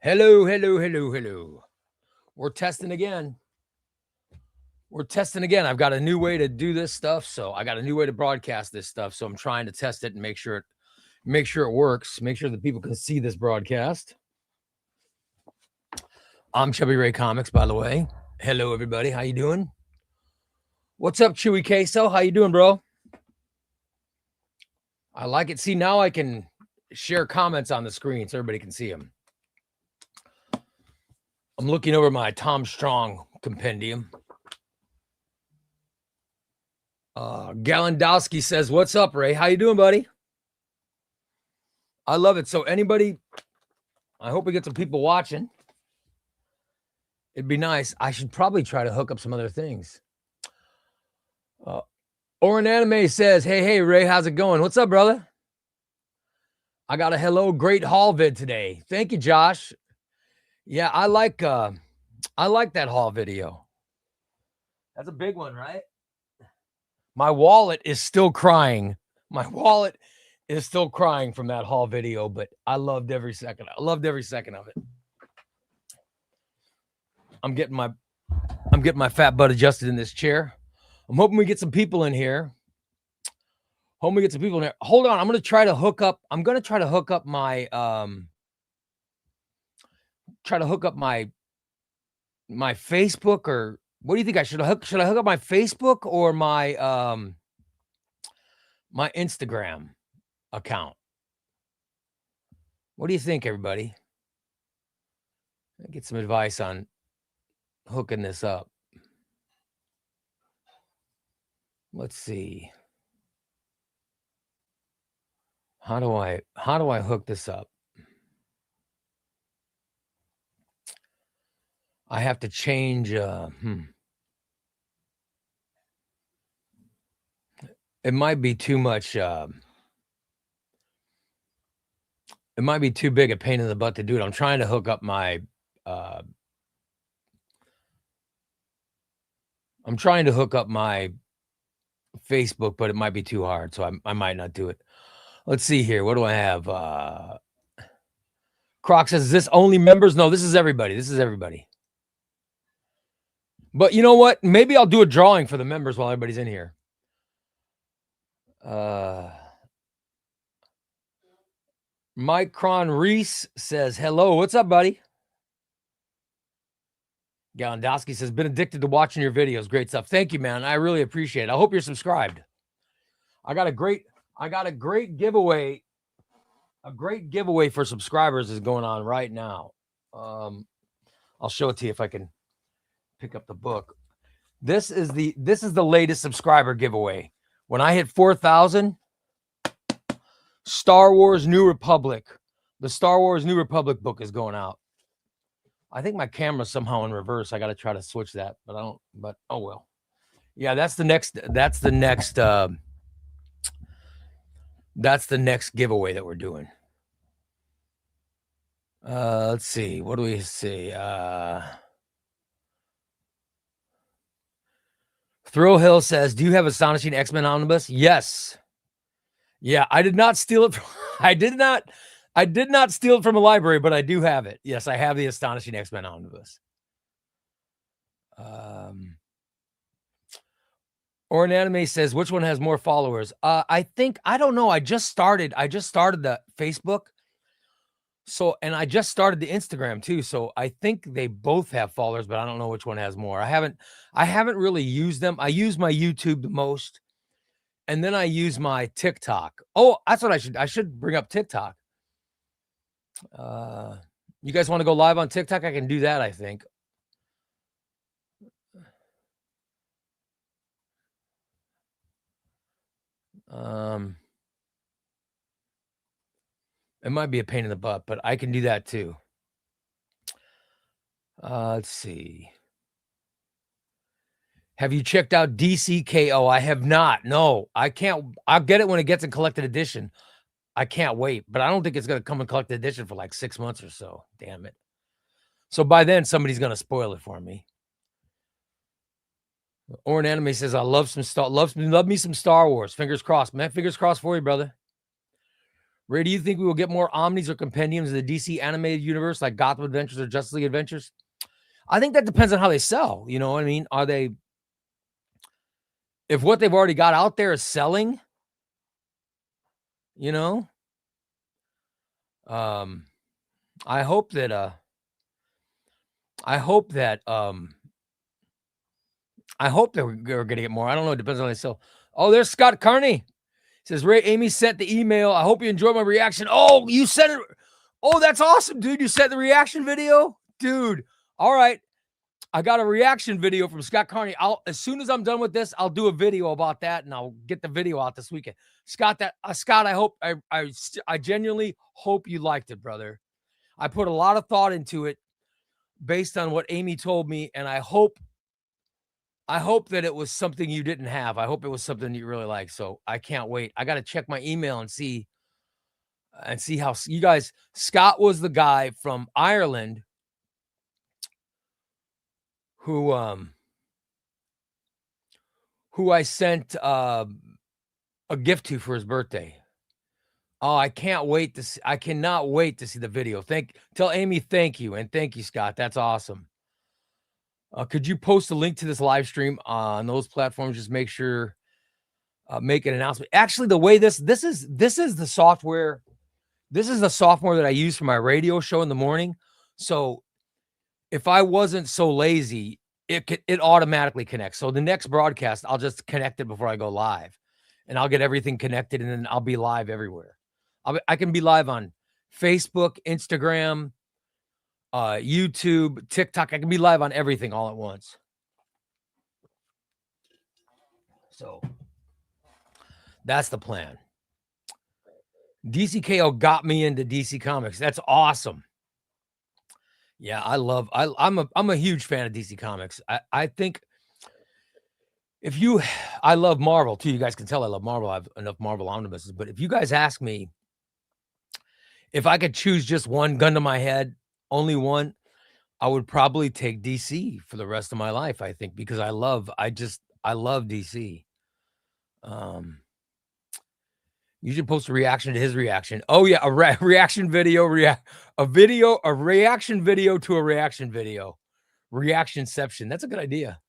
Hello, hello, hello, hello. We're testing again. I've got a new way to do this stuff, so I got a new way to broadcast this stuff. So I'm trying to test it and make sure it works. Make sure that people can see this broadcast. I'm CubbyRay Comics, by the way. Hello, everybody. How you doing? What's up, Chewy Queso? How you doing, bro? I like it. See, now I can share comments on the screen so everybody can see them. I'm looking over my Tom Strong compendium. Galandowski says, "What's up, Ray? How you doing, buddy?" I love it. So anybody, I hope we get some people watching. It'd be nice. I should probably try to hook up some other things. Orin Anime says, hey, Ray, how's it going? What's up, brother? I got a hello, great haul vid today. Thank you, Josh. Yeah, I like that haul video. That's a big one, right? My wallet is still crying. My wallet is still crying from that haul video, but I loved every second. I loved every second of it. I'm getting my fat butt adjusted in this chair. I'm hoping we get some people in here. Hold on, I'm going to try to hook up my my Facebook, or what do you think I should hook? Should I hook up my Facebook or my my Instagram account? What do you think, everybody? Get some advice on hooking this up. Let's see. How do I hook this up? I have to change. It might be too much. It might be too big a pain in the butt to do it. I'm trying to hook up my. I'm trying to hook up my Facebook, but it might be too hard, so I might not do it. Let's see here. What do I have? Croc says, "Is this only members?" No, this is everybody. This is everybody. But you know what? Maybe I'll do a drawing for the members while everybody's in here. Mike Cron Reese says, "Hello, what's up, buddy?" Galandowski says, "Been addicted to watching your videos. Great stuff. Thank you, man. I really appreciate it. I hope you're subscribed. I got a great giveaway. A great giveaway for subscribers is going on right now. I'll show it to you if I can pick up the book. This is the latest subscriber giveaway. When I hit 4,000, Star Wars New Republic, the Star Wars New Republic book is going out. I think my camera's somehow in reverse. I got to try to switch that, but I don't. But oh well. Yeah, that's the next giveaway that we're doing. Let's see. What do we see? Thrill Hill says, "Do you have Astonishing X-Men Omnibus?" Yes. Yeah, I did not steal it. I did not steal it from a library, but I do have it. Yes, I have the Astonishing X-Men Omnibus. Orin Anime says, "Which one has more followers?" I don't know. I just started the Facebook. So, and I just started the Instagram too. So I think they both have followers, but I don't know which one has more. I haven't really used them. I use my YouTube the most. And then I use my TikTok. Oh, that's what I should bring up TikTok. You guys want to go live on TikTok? I can do that, I think. It might be a pain in the butt, but I can do that too. Let's see. Have you checked out DCKO? I have not. No, I can't. I'll get it when it gets in collected edition. I can't wait, but I don't think it's going to come in collected edition for like 6 months or so. Damn it. So by then, somebody's going to spoil it for me. Orin Anime says, "I love me some Star Wars. Fingers crossed, man. Fingers crossed for you, brother." Ray, do you think we will get more omnis or compendiums of the DC animated universe like Gotham Adventures or Justice League Adventures? I think that depends on how they sell. You know what I mean? Are they, if what they've already got out there is selling, you know, I hope that we're going to get more. I don't know. It depends on how they sell. Oh, there's Scott Carney. Says, Ray, Amy sent the email. I hope you enjoyed my reaction. Oh, you sent it. Oh, that's awesome, dude. You sent the reaction video? Dude. All right. I got a reaction video from Scott Carney. As soon as I'm done with this, I'll do a video about that, and I'll get the video out this weekend. Scott, I hope I genuinely hope you liked it, brother. I put a lot of thought into it based on what Amy told me, and I hope that it was something you didn't have. I hope it was something you really like. So I can't wait. I got to check my email and see how you guys. Scott was the guy from Ireland who I sent a gift to for his birthday. Oh, I can't wait to see. I cannot wait to see the video. Tell Amy thank you, and thank you, Scott. That's awesome. Could you post a link to this live stream on those platforms? Just make sure, make an announcement. Actually, the way this is the software. This is the software that I use for my radio show in the morning. So if I wasn't so lazy, it automatically connects. So the next broadcast, I'll just connect it before I go live, and I'll get everything connected, and then I'll be live everywhere. I can be live on Facebook, Instagram, YouTube, TikTok. I can be live on everything all at once. So that's the plan. DCKO got me into DC Comics. That's awesome. Yeah, I'm a huge fan of DC Comics. I think I love Marvel too. You guys can tell I love Marvel. I have enough Marvel omnibuses. But if you guys ask me if I could choose just one, gun to my head, only one, I would probably take DC for the rest of my life, I think, because I love DC. You should post a reaction to his reaction. Oh yeah, a reaction video, a reaction video to a reaction video. Reactionception. That's a good idea.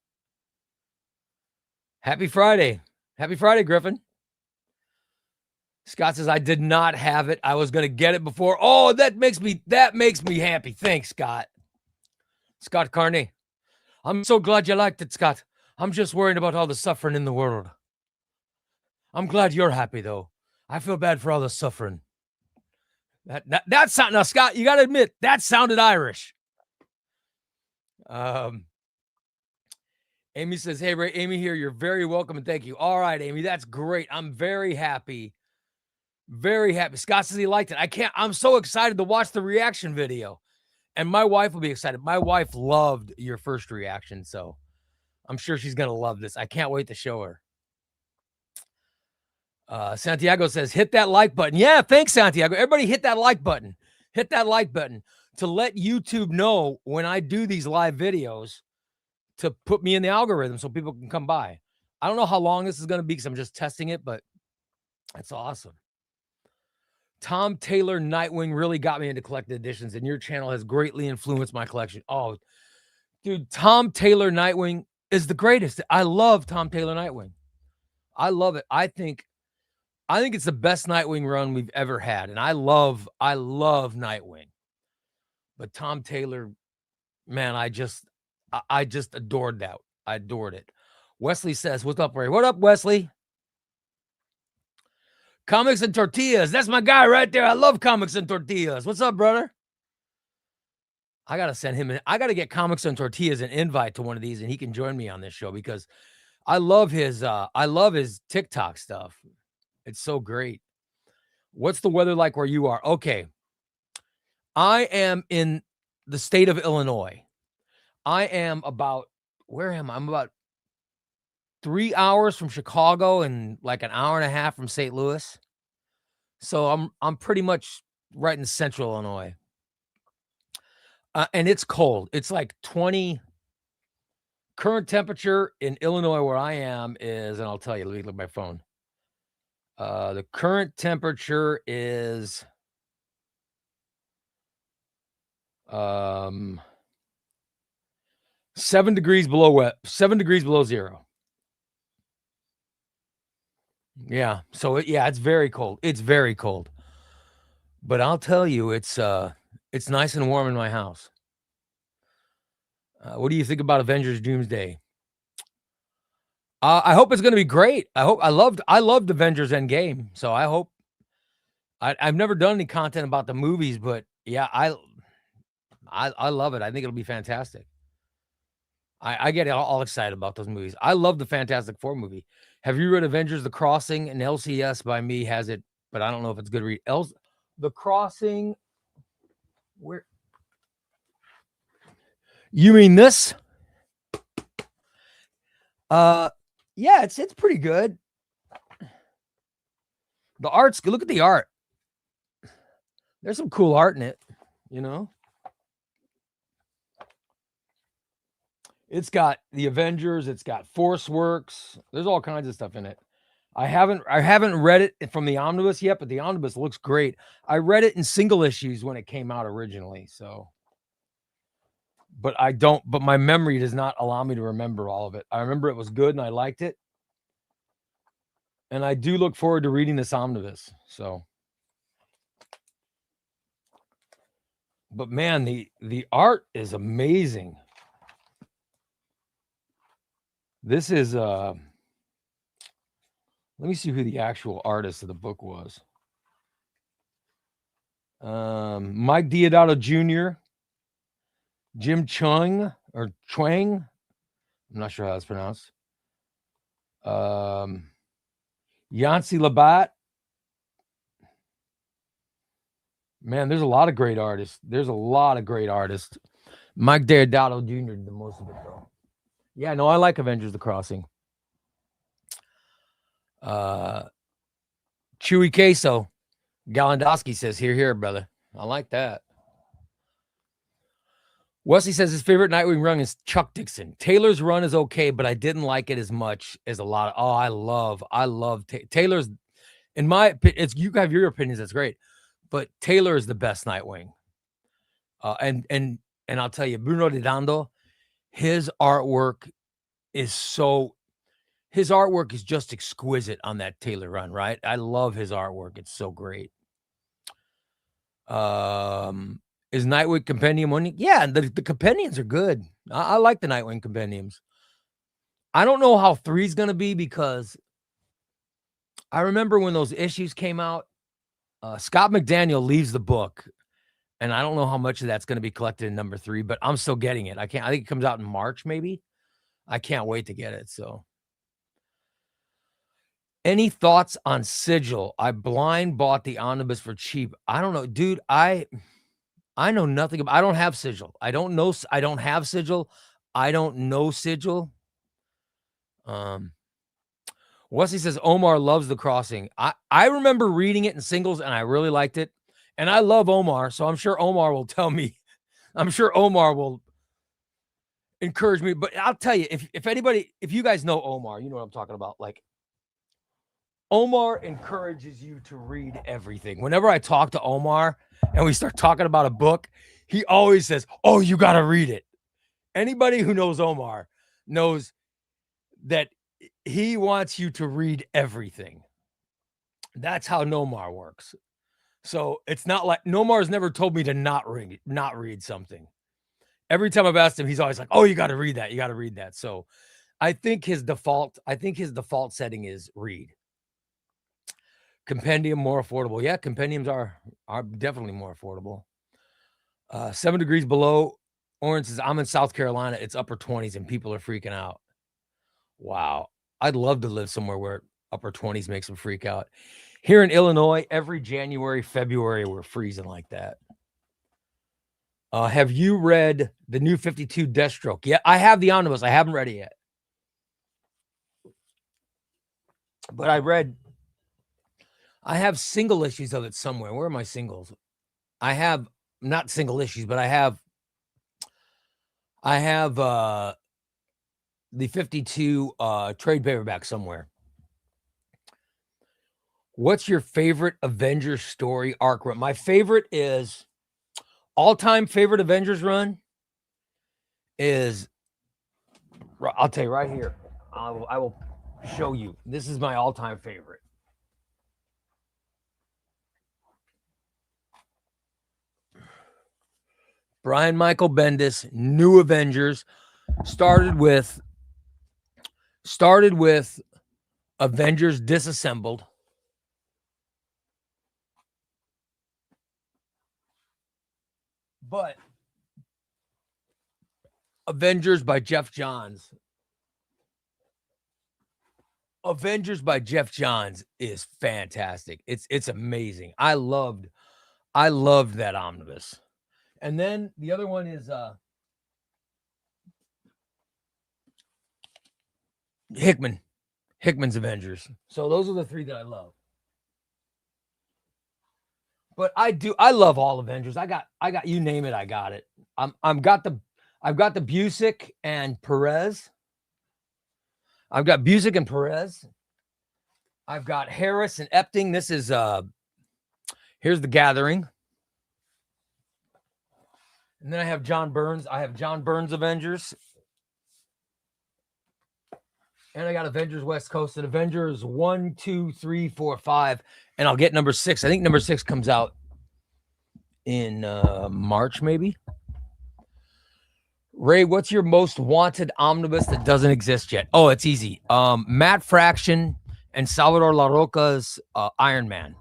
Happy Friday. Happy Friday, Griffin. Scott says, I did not have it. I was going to get it before. Oh, that makes me happy. Thanks, Scott. Scott Carney. I'm so glad you liked it, Scott. I'm just worried about all the suffering in the world. I'm glad you're happy, though. I feel bad for all the suffering. That's not, now, Scott, you got to admit, that sounded Irish. Amy says, hey, Ray, Amy here. You're very welcome, and thank you. All right, Amy, that's great. I'm very happy. Very happy. Scott says he liked it. I'm so excited to watch the reaction video. And my wife will be excited. My wife loved your first reaction, so I'm sure she's going to love this. I can't wait to show her. Santiago says, hit that like button. Yeah, thanks, Santiago. Everybody hit that like button. Hit that like button to let YouTube know when I do these live videos to put me in the algorithm so people can come by. I don't know how long this is going to be because I'm just testing it, but that's awesome. Tom Taylor Nightwing really got me into collected editions, and your channel has greatly influenced my collection. Oh, dude, Tom Taylor Nightwing is the greatest. I love Tom Taylor Nightwing. I love it. I think it's the best Nightwing run we've ever had, and I love Nightwing. But Tom Taylor, man, I just adored that. I adored it. Wesley says, what's up, Ray? What up, Wesley? Comics and Tortillas. That's my guy right there. I love Comics and Tortillas. What's up, brother? I got to send him I got to get Comics and Tortillas an invite to one of these, and he can join me on this show because I love his TikTok stuff. It's so great. What's the weather like where you are? Okay. I am in the state of Illinois. I am about, where am I? I'm about 3 hours from Chicago and like an hour and a half from St. Louis. So I'm pretty much right in central Illinois. And it's cold. It's like 20. Current temperature in Illinois where I am is, and I'll tell you, let me look at my phone. The current temperature is 7 degrees below 7 degrees below zero. Yeah. So it's very cold. It's very cold. But I'll tell you, it's nice and warm in my house. What do you think about Avengers Doomsday? I hope it's going to be great. I loved Avengers Endgame, so I hope. I've never done any content about the movies, but yeah, I love it. I think it'll be fantastic. I get all excited about those movies. I love the Fantastic Four movie. Have you read Avengers: The Crossing? And LCS by me has it, but I don't know if it's good to read. The Crossing. Where? You mean this? Yeah, it's pretty good. The art's good. Look at the art. There's some cool art in it, you know. It's got the Avengers, it's got Force Works. There's all kinds of stuff in it. I haven't read it from the omnibus yet, but the omnibus looks great. I read it in single issues when it came out originally, so but my memory does not allow me to remember all of it. I remember it was good and I liked it. And I do look forward to reading this omnibus. So but man, the art is amazing. This is let me see who the actual artist of the book was. Mike Deodato Jr., Jim Chung or Chuang. I'm not sure how that's pronounced. Yancy Labatt. Man, there's a lot of great artists. Mike Deodato Jr. did the most of it, though. Yeah, no, I like Avengers: The Crossing. Chewy Queso. Galandowski says, here, brother. I like that. Wesley says his favorite Nightwing run is Chuck Dixon. Taylor's run is okay, but I didn't like it as much as a lot of. Oh, I love Taylor's. In my opinion, you have your opinions. That's great, but Taylor is the best Nightwing. And I'll tell you, Bruno Redondo, his artwork is just exquisite on that Taylor run. Right, I love his artwork. It's so great. Is Nightwing Compendium one? Yeah, the compendiums are good. I like the Nightwing compendiums. I don't know how 3 is going to be because I remember when those issues came out, Scott McDaniel leaves the book, and I don't know how much of that's going to be collected in number 3, but I'm still getting it. I think it comes out in March, maybe. I can't wait to get it. So, any thoughts on Sigil? I blind bought the omnibus for cheap. I don't know, dude. I know nothing about. I don't have Sigil. I don't know. I don't have Sigil. I don't know Sigil. Wesley says Omar loves The Crossing. I remember reading it in singles and I really liked it. And I love Omar, so I'm sure Omar will tell me. I'm sure Omar will encourage me. But I'll tell you, if you guys know Omar, you know what I'm talking about. Like, Omar encourages you to read everything. Whenever I talk to Omar and we start talking about a book, he always says, "Oh, you got to read it." Anybody who knows Omar knows that he wants you to read everything. That's how Nomar works. So it's not like Nomar's never told me to not read something. Every time I've asked him, he's always like, "Oh, you got to read that. You got to read that." So I think his default setting is read. Compendium more affordable. Yeah, compendiums are definitely more affordable. 7 degrees below. Orange says, I'm in South Carolina. It's upper 20s and people are freaking out. Wow. I'd love to live somewhere where upper 20s makes them freak out. Here in Illinois, every January, February, we're freezing like that. Have you read the new 52 Deathstroke? Yeah, I have the omnibus. I haven't read it yet. But I have single issues of it somewhere. Where are my singles? I have not single issues, but I have the 52 trade paperback somewhere. What's your favorite Avengers story arc run? My favorite is all-time favorite Avengers run is, I'll tell you right here. I will show you. This is my all-time favorite. Brian Michael Bendis, New Avengers, started with Avengers Disassembled. But Avengers by Jeff Johns. Avengers by Jeff Johns is fantastic. It's amazing. I loved that omnibus. And then the other one is Hickman's Avengers. So those are the three that I love. But I love all Avengers. I got you name it, I got it. I've got the Busick and Perez. I've got Busick and Perez. I've got Harris and Epting. This is here's The Gathering. And then I have John Burns. I have John Burns Avengers. And I got Avengers West Coast and Avengers 1, 2, 3, 4, 5. And I'll get number 6. I think number 6 comes out in March, maybe. Ray, what's your most wanted omnibus that doesn't exist yet? Oh, it's easy. Matt Fraction and Salvador La Roca's Iron Man.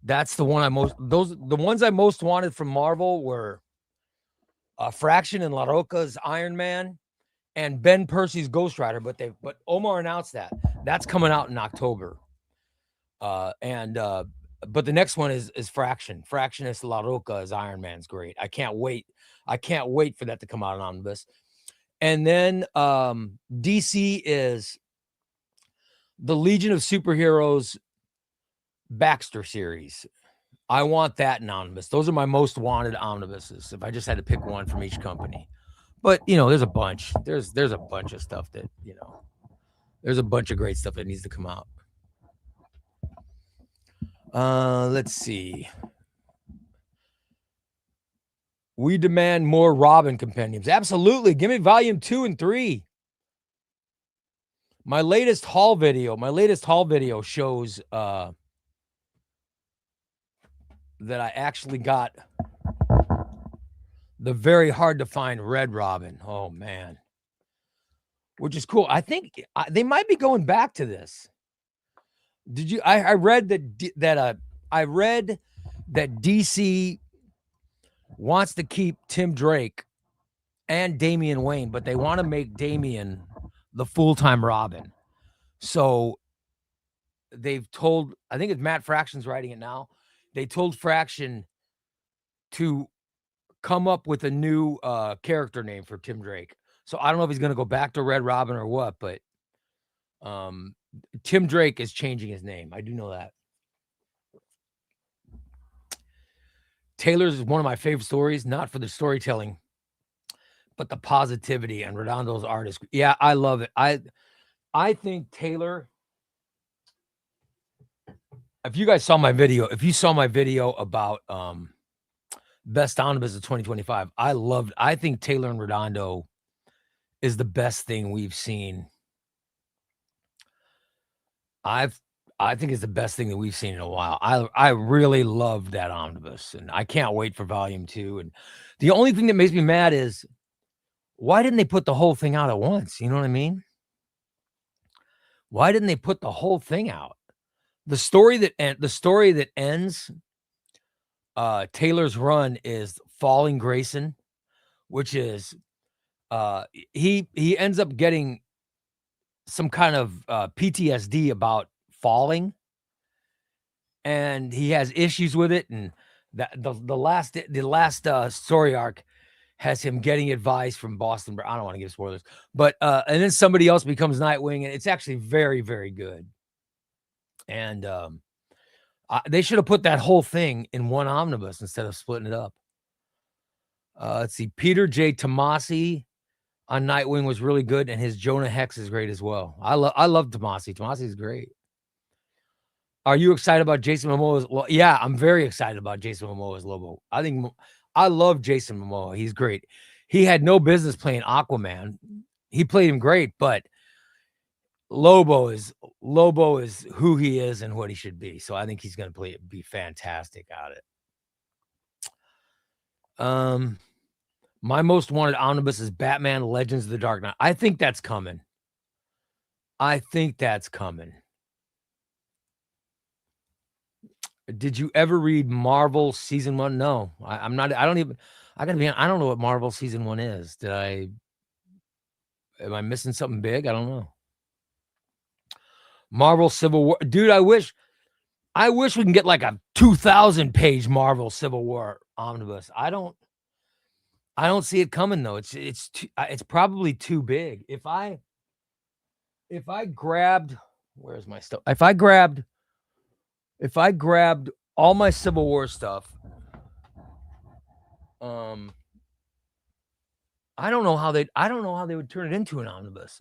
That's the one the ones I most wanted from Marvel were Fraction and La Roca's Iron Man and Ben Percy's Ghost Rider, but Omar announced that's coming out in October. But the next one is Fraction. Fractionist La Roca as Iron Man's great. I can't wait for that to come out in omnibus. And then DC is the Legion of Superheroes Baxter series. I want that in omnibus. Those are my most wanted omnibuses. If I just had to pick one from each company. But there's a bunch. There's a bunch of stuff that, there's a bunch of great stuff that needs to come out. Let's see. We demand more Robin compendiums. Absolutely. Give me volume 2 and 3. My latest haul video shows that I actually got the very hard to find Red Robin. Oh man. Which is cool. I think they might be going back to this. Did you I read that DC wants to keep Tim Drake and Damian Wayne, but they want to make Damian the full-time Robin. So they've told, I think it's Matt Fraction's writing it now. They told Fraction to come up with a new character name for Tim Drake. So I don't know if he's going to go back to Red Robin or what, but Tim Drake is changing his name. I do know that. Taylor's is one of my favorite stories, not for the storytelling, but the positivity and Redondo's artist. Yeah, I love it. I think Taylor, if you saw my video about best omnibus of 2025, I think Taylor and Redondo is the best thing we've seen. I think it's the best thing that we've seen in a while. I really love that omnibus, and I can't wait for volume 2. And the only thing that makes me mad is, why didn't they put the whole thing out at once? You know what I mean? Why didn't they put the whole thing out? The story that ends Taylor's run is Falling Grayson, which is he ends up getting some kind of PTSD about falling, and he has issues with it, and that the last story arc has him getting advice from Boston. I don't want to give spoilers, but and then somebody else becomes Nightwing, and it's actually very, very good. And they should have put that whole thing in one omnibus instead of splitting it up. Let's see. Peter J. Tomasi on Nightwing was really good, and his Jonah Hex is great as well. I love Tomasi. Tomasi's great. Are you excited about Jason Momoa's? Well, yeah, I'm very excited about Jason Momoa's Lobo. I love Jason Momoa. He's great. He had no business playing Aquaman. He played him great, but Lobo is who he is and what he should be. So I think he's going to be fantastic at it. My most wanted omnibus is Batman Legends of the Dark Knight. I think that's coming. Did you ever read Marvel season 1? No, I don't know what Marvel season 1 is. Am I missing something big? I don't know. Marvel Civil War. Dude, I wish we can get like a 2,000 page Marvel Civil War omnibus. I don't see it coming though. It's probably too big. If I grabbed, where's my stuff? If I grabbed all my Civil War stuff, I don't know how they would turn it into an omnibus.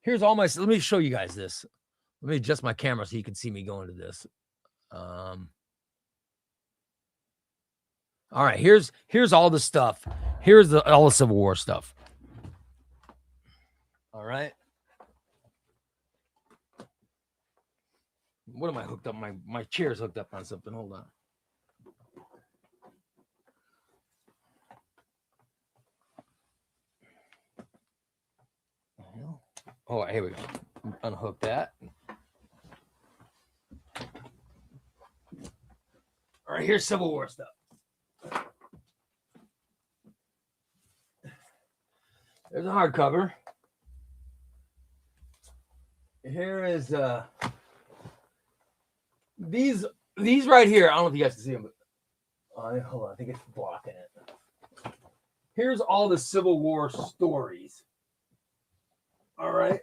Here's all my, let me show you guys this. Let me adjust my camera so you can see me going to this. All right, here's all the stuff. Here's all the Civil War stuff. All right. What am I hooked up? My chair's hooked up on something. Hold on. Oh, here we go. Unhook that. All right, here's Civil War stuff. There's a hardcover. Here is these right here. I don't know if you guys can see them, but hold on, I think it's blocking it. Here's all the Civil War stories. All right.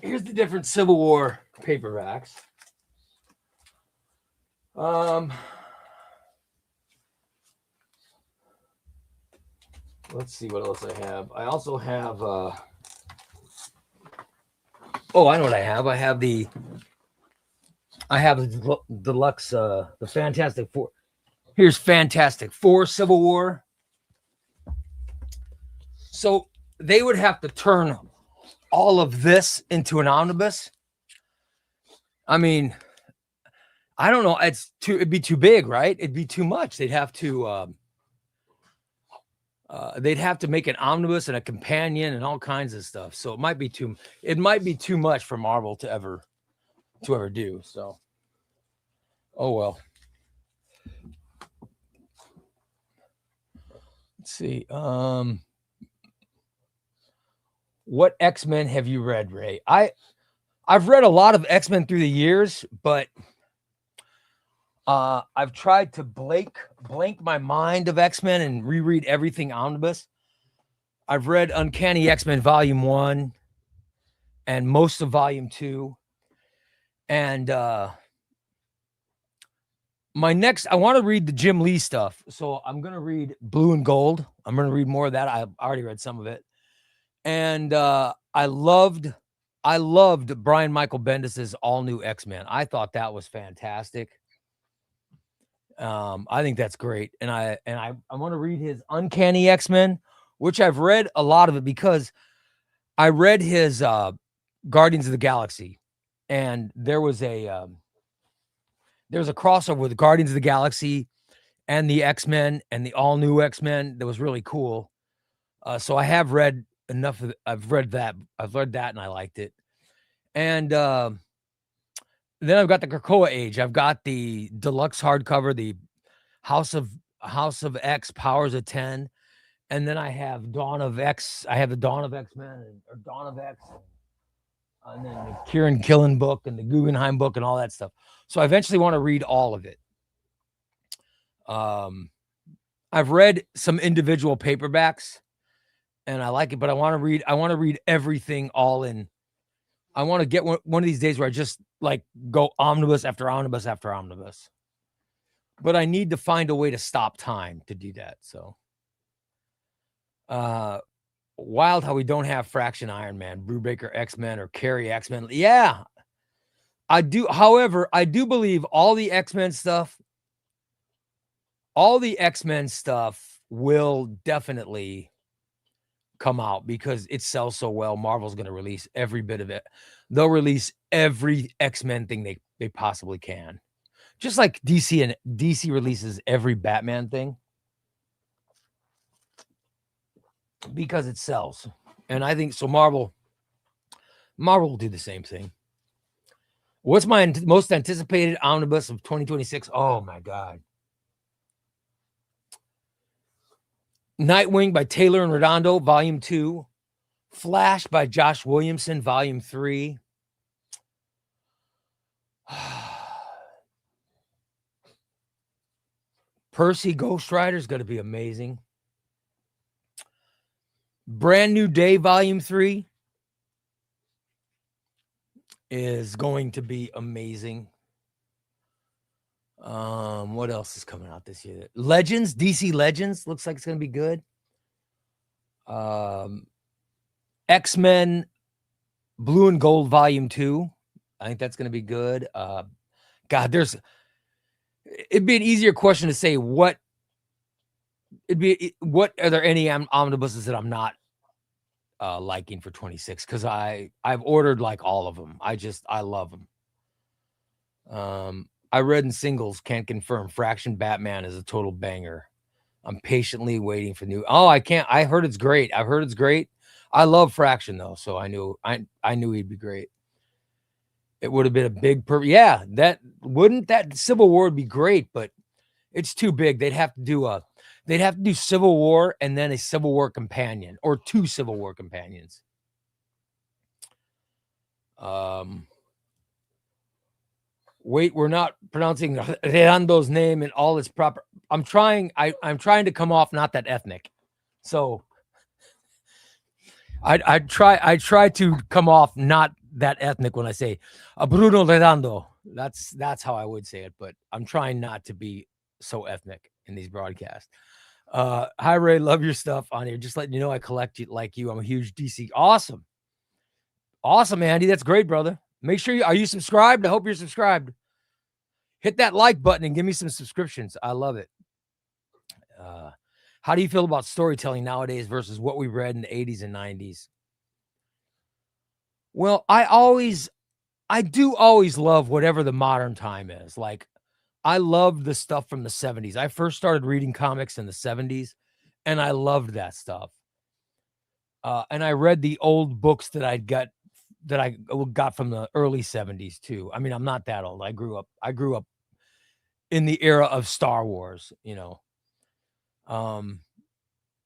Here's the different Civil War paperbacks. Let's see what else I have. I also have I know what I have. I have the deluxe the Fantastic Four. Here's Fantastic Four Civil War. So they would have to turn all of this into an omnibus. I mean, I don't know. It'd be too big, right? It'd be too much. They'd have to make an omnibus and a companion and all kinds of stuff. So it might be too much for Marvel to ever do. So, oh well. Let's see. What X-Men have you read, Ray? I've read a lot of X-Men through the years, but I've tried to blank my mind of X-Men and reread everything omnibus. I've read Uncanny X-Men Volume 1 and most of Volume 2. And I want to read the Jim Lee stuff. So I'm going to read Blue and Gold. I'm going to read more of that. I already read some of it. And I loved Brian Michael Bendis's All New X-Men. I thought that was fantastic. I think that's great. And I want to read his Uncanny X-Men, which I've read a lot of it because I read his Guardians of the Galaxy, and there was a crossover with Guardians of the Galaxy and the X-Men and the All New X-Men that was really cool. So I have read enough of it. I've read that and I liked it. And then I've got the Krakoa Age. I've got the deluxe hardcover, the House of X, Powers of 10. And then I have Dawn of X. I have the Dawn of X-Men or Dawn of X. And then the Kieran Gillen book and the Guggenheim book and all that stuff. So I eventually want to read all of it. I've read some individual paperbacks and I like it, but I want to read everything all in. I want to get one of these days where I just like go omnibus after omnibus after omnibus. But I need to find a way to stop time to do that. So Wild how we don't have Fraction Iron Man, Brubaker X-Men, or Carrie X-Men. Yeah, I do. However, I do believe all the X-Men stuff will definitely come out because it sells so well. Marvel's going to release every bit of it. They'll release every X-Men thing they possibly can. Just like DC releases every Batman thing because it sells. And I think so Marvel will do the same thing. What's my most anticipated omnibus of 2026? Oh my God. Nightwing by Taylor and Redondo, Volume 2. Flash by Josh Williamson, Volume 3. Percy Ghost Rider is going to be amazing. Brand New Day, Volume 3 is going to be amazing. What else is coming out this year? Legends, DC Legends looks like it's going to be good. X-Men Blue and Gold Volume 2. I think that's going to be good. God, it'd be an easier question to say what are there any omnibuses that I'm not liking for 26? Because I've ordered like all of them. I love them. I read in singles, can't confirm. Fraction Batman is a total banger. I'm patiently waiting for new. Oh, I can't. I heard it's great. I've heard it's great. I love Fraction though, so I knew he'd be great. It would have been a big yeah, that Civil War would be great, but it's too big. They'd have to do Civil War and then a Civil War companion or 2 Civil War companions. Wait, we're not pronouncing Redando's name in all its proper. I'm trying to come off not that ethnic. So I try to come off not that ethnic when I say Bruno Redondo. That's how I would say it, but I'm trying not to be so ethnic in these broadcasts. Hi Ray, love your stuff on here. Just letting you know I collect you like you. I'm a huge DC. Awesome, Andy. That's great, brother. Make sure are you subscribed? I hope you're subscribed. Hit that like button and give me some subscriptions. I love it. How do you feel about storytelling nowadays versus what we read in the 80s and 90s? Well, I do always love whatever the modern time is. Like, I loved the stuff from the 70s. I first started reading comics in the 70s, and I loved that stuff. And I read the old books that I got from the early 70s too. I mean, I'm not that old. I grew up in the era of Star Wars, you know.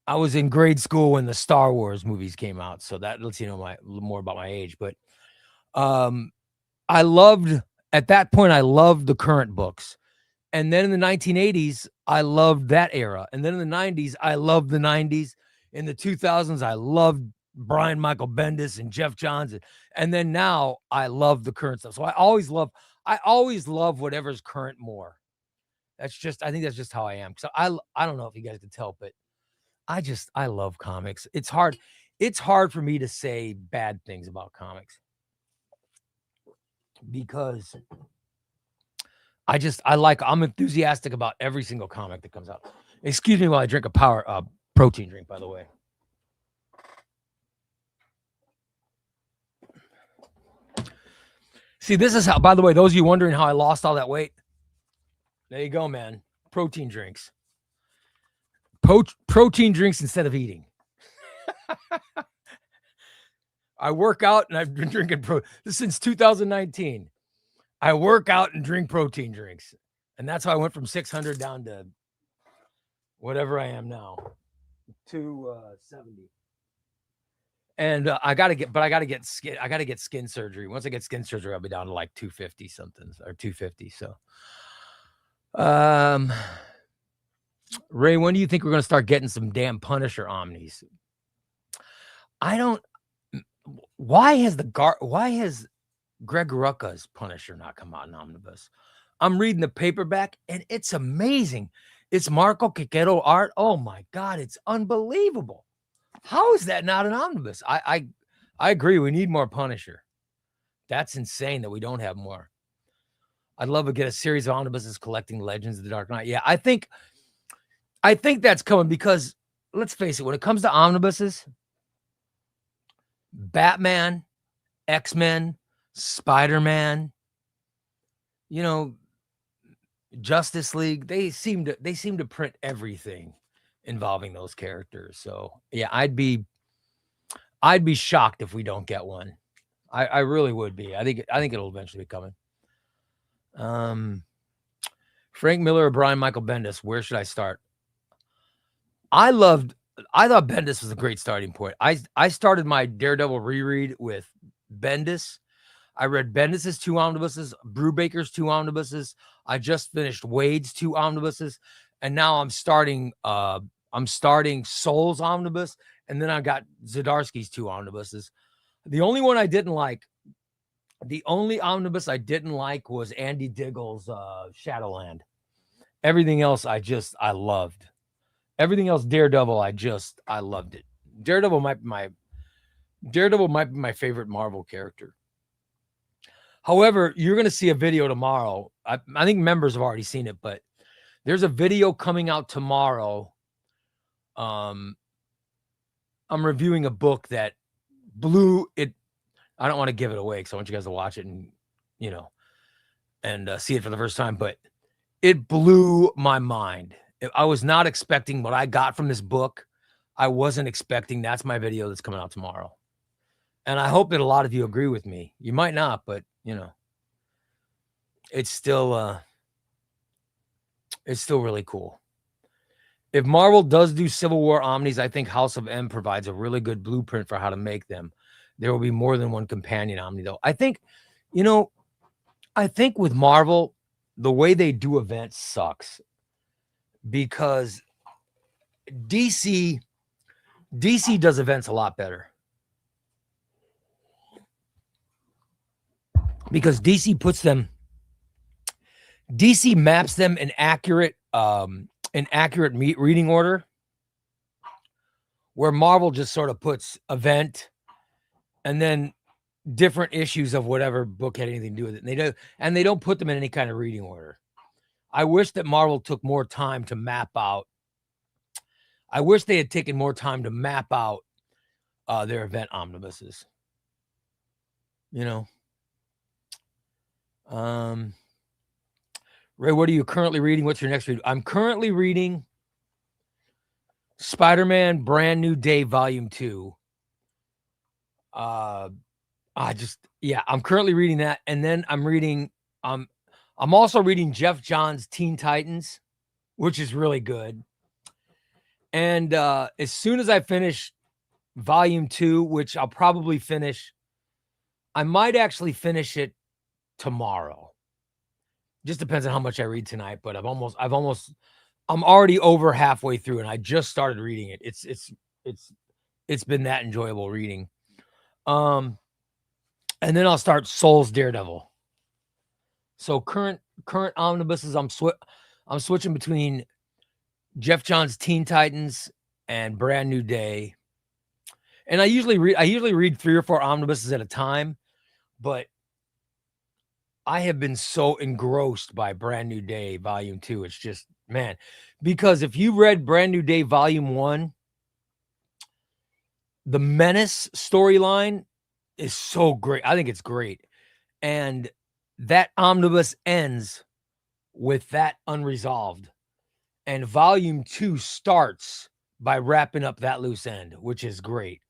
I was in grade school when the Star Wars movies came out, so that lets you know more about my age. But at that point I loved the current books. And then in the 1980s, I loved that era. And then in the 90s, I loved the 90s. In the 2000s, I loved Brian Michael Bendis and Jeff Johns. And then now I love the current stuff. So I always love whatever's current more. I think that's just how I am. So I don't know if you guys can tell, but I love comics. It's hard for me to say bad things about comics because I'm enthusiastic about every single comic that comes out. Excuse me while I drink a protein drink, by the way. See, this is how, by the way, those of you wondering how I lost all that weight, there you go, man. Protein drinks. Protein drinks instead of eating. I work out and I've been drinking since 2019. I work out and drink protein drinks. And that's how I went from 600 down to whatever I am now, 270. And I got to get skin surgery. Once I get skin surgery, I'll be down to like 250 something or 250. So, Ray, when do you think we're going to start getting some damn Punisher omnis? Why has Greg Rucka's Punisher not come out in omnibus? I'm reading the paperback and it's amazing. It's Marco Quiquero art. Oh my God, it's unbelievable. How is that not an omnibus? I agree. We need more Punisher. That's insane that we don't have more. I'd love to get a series of omnibuses collecting Legends of the Dark Knight. Yeah, I think that's coming because let's face it, when it comes to omnibuses, Batman, X-Men, Spider-Man, you know, Justice League, they seem to print everything involving those characters. So yeah, I'd be shocked if we don't get one. I really would be. I think it'll eventually be coming. Frank Miller or Brian Michael Bendis, where should I start? I thought Bendis was a great starting point. I started my Daredevil reread with Bendis. I read Bendis's 2 omnibuses, Brubaker's 2 omnibuses. I just finished Wade's 2 omnibuses, and now I'm starting Soul's omnibus, and then I got Zdarsky's 2 omnibuses. The only omnibus I didn't like was Andy Diggle's Shadowland. Everything else I loved. Everything else Daredevil, I loved it. Daredevil might be my favorite Marvel character. However, you're going to see a video tomorrow. I think members have already seen it, but there's a video coming out tomorrow. I'm reviewing a book that blew it. I don't want to give it away because I want you guys to watch it and, see it for the first time, but it blew my mind. I was not expecting what I got from this book. I wasn't expecting. That's my video that's coming out tomorrow. And I hope that a lot of you agree with me. You might not, but it's still really cool. If Marvel does do Civil War Omnis, I think House of M provides a really good blueprint for how to make them. There will be more than one companion Omni, though. I think with Marvel, the way they do events sucks because DC does events a lot better. Because DC maps them in accurate reading order, where Marvel just sort of puts event and then different issues of whatever book had anything to do with it. And they don't put them in any kind of reading order. I wish that Marvel took more time to map out. I wish they had taken more time to map out their event omnibuses. Ray, what are you currently reading? What's your next read? I'm currently reading Spider-Man Brand New Day Volume 2. I'm currently reading that. And then I'm also reading Jeff Johns' Teen Titans, which is really good. And as soon as I finish Volume 2, which I'll probably finish, I might actually finish it tomorrow. Just depends on how much I read tonight, but I'm already over halfway through and I just started reading it. It's been that enjoyable reading. And then I'll start Soul's Daredevil. So current omnibuses, I'm switching between Jeff Johns' Teen Titans and Brand New Day. And I usually read 3 or 4 omnibuses at a time, but I have been so engrossed by Brand New Day Volume 2. It's just, man, because if you read Brand New Day Volume 1, the Menace storyline is so great. I think it's great. And that omnibus ends with that unresolved. And Volume 2 starts by wrapping up that loose end, which is great.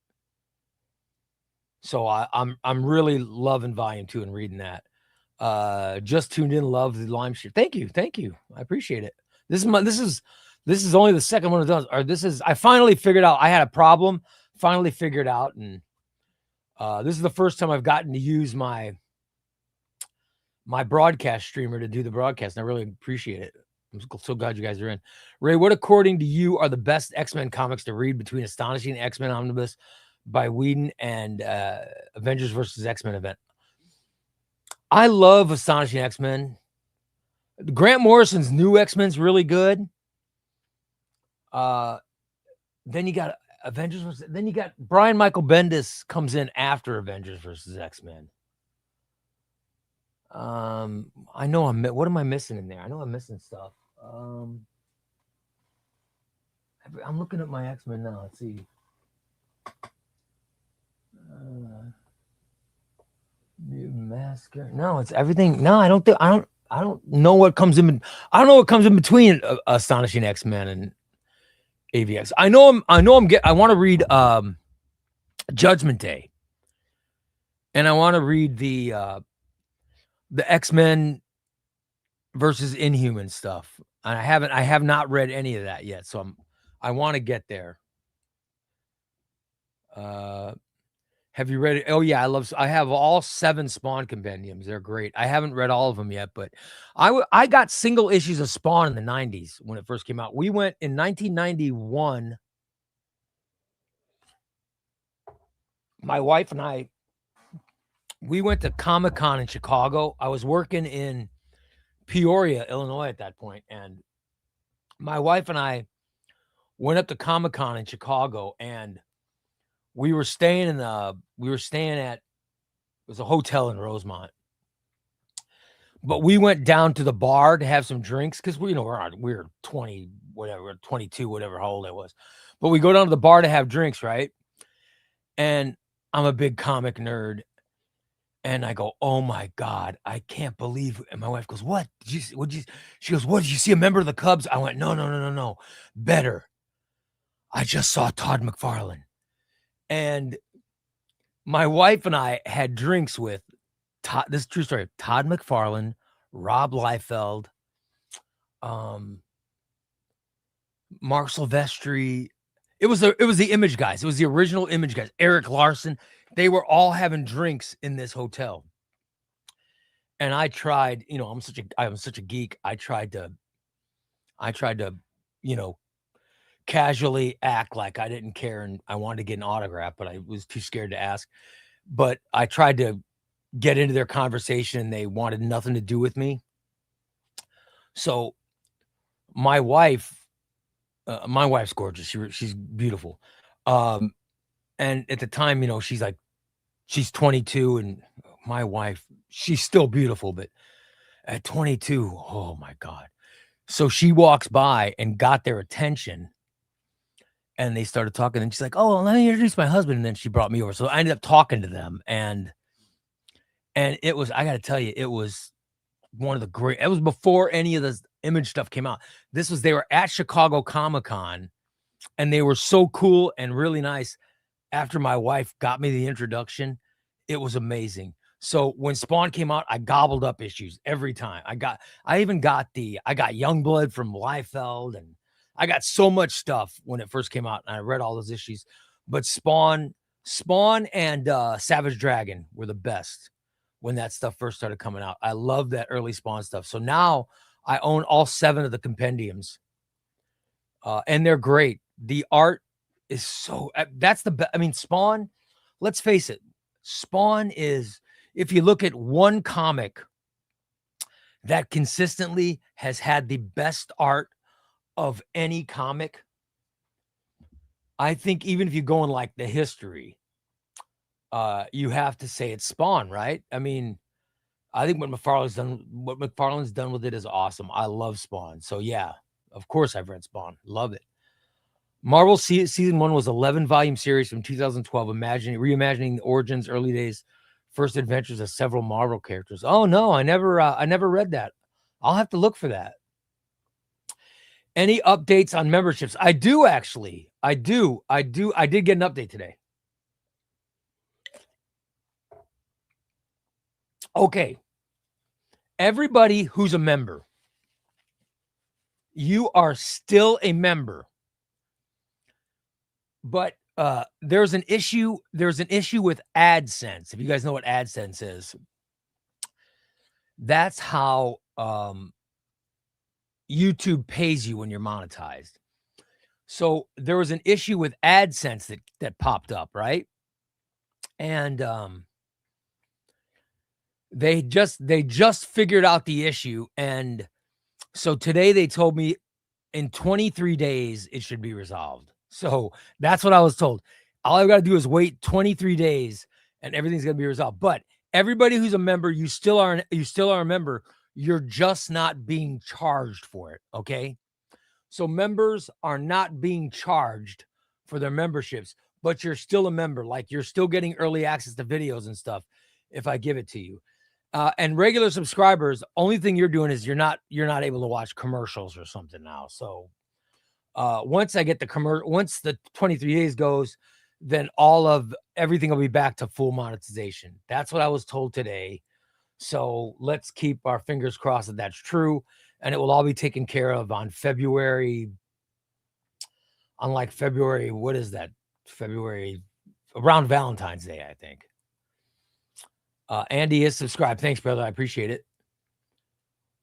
So I'm really loving Volume 2 and reading that. Just tuned in, love the Lime Street. Thank you. I appreciate it. This is only the second one it does. Or I finally figured out I had a problem. Finally figured out, and this is the first time I've gotten to use my broadcast streamer to do the broadcast, and I really appreciate it. I'm so glad you guys are in. Ray, what according to you are the best X-Men comics to read between Astonishing X-Men Omnibus by Whedon and Avengers versus X-Men event? I love Astonishing X-Men. Grant Morrison's new X-Men's really good. Then you got Avengers versus, then you got Brian Michael Bendis comes in after Avengers versus X-Men. I know what am I missing in there? I know I'm missing stuff. I'm looking at my X-Men now. Let's see. Mutant Massacre. No, it's everything. No, I don't know what comes in. I don't know what comes in between Astonishing X-Men and AVX. I want to read Judgment Day, and I want to read the X-Men versus Inhuman stuff. And I have not read any of that yet, so I want to get there. Have you read it? Oh yeah, I have all 7 Spawn compendiums. They're great. I haven't read all of them yet, but I got single issues of Spawn in the 90s when it first came out. We went in 1991. My wife and I, we went to Comic-Con in Chicago. I was working in Peoria, Illinois at that point, and my wife and I went up to Comic-Con in Chicago, and we were staying at it was a hotel in Rosemont. But we went down to the bar to have some drinks because we were 20, whatever, 22, whatever, how old I was. But we go down to the bar to have drinks, right? And I'm a big comic nerd. And I go, oh my God, I can't believe it. And my wife goes, what? She goes, what, did you see a member of the Cubs? I went, no. Better. I just saw Todd McFarlane. And my wife and I had drinks with Todd, this is true story, Todd McFarlane, Rob Liefeld, Mark Silvestri. It was the Image guys. It was the original Image guys. Eric Larson. They were all having drinks in this hotel. And I tried, I'm such a geek. I tried to, casually act like I didn't care and I wanted to get an autograph, but I was too scared to ask. But I tried to get into their conversation and they wanted nothing to do with me. So my wife's gorgeous. She's beautiful. And at the time, she's 22 and my wife, she's still beautiful, but at 22, oh my God. So she walks by and got their attention and they started talking and she's like, oh, let me introduce my husband. And then she brought me over. So I ended up talking to them and it was, I got to tell you, it was one of the great, it was before any of the Image stuff came out. They were at Chicago Comic-Con and they were so cool and really nice. After my wife got me the introduction, it was amazing. So when Spawn came out, I gobbled up issues every time. I got Youngblood from Liefeld, and I got so much stuff when it first came out, and I read all those issues. But Spawn and Savage Dragon were the best when that stuff first started coming out. I love that early Spawn stuff. So now I own all 7 of the compendiums, and they're great. The art is so, that's the best. I mean, Spawn, let's face it, Spawn is, if you look at one comic that consistently has had the best art of any comic, I think even if you go in like the history, you have to say it's Spawn, right? I mean, I think what McFarlane's done with it is awesome. I love Spawn. So yeah, of course I've read Spawn. Love it. Marvel season 1 was 11-volume series from 2012, reimagining the origins, early days, first adventures of several Marvel characters. Oh no, I never read that. I'll have to look for that. Any updates on memberships? I do actually. I did get an update today. Okay. Everybody who's a member, you are still a member. But there's an issue with AdSense. If you guys know what AdSense is, that's how YouTube pays you when you're monetized. So there was an issue with AdSense that popped up, right? And they just figured out the issue, and so today they told me in 23 days it should be resolved. So that's what I was told. All I've got to do is wait 23 days and everything's going to be resolved. But everybody who's a member, you still are a member. You're just not being charged for it. Okay. So members are not being charged for their memberships, but you're still a member. Like you're still getting early access to videos and stuff if I give it to you. And regular subscribers, only thing you're doing is you're not able to watch commercials or something now. So once I get once the 23 days goes, then everything will be back to full monetization. That's what I was told today. So let's keep our fingers crossed that that's true. And it will all be taken care of on February. Unlike February, what is that? February, around Valentine's Day, I think. Andy is subscribed. Thanks, brother. I appreciate it.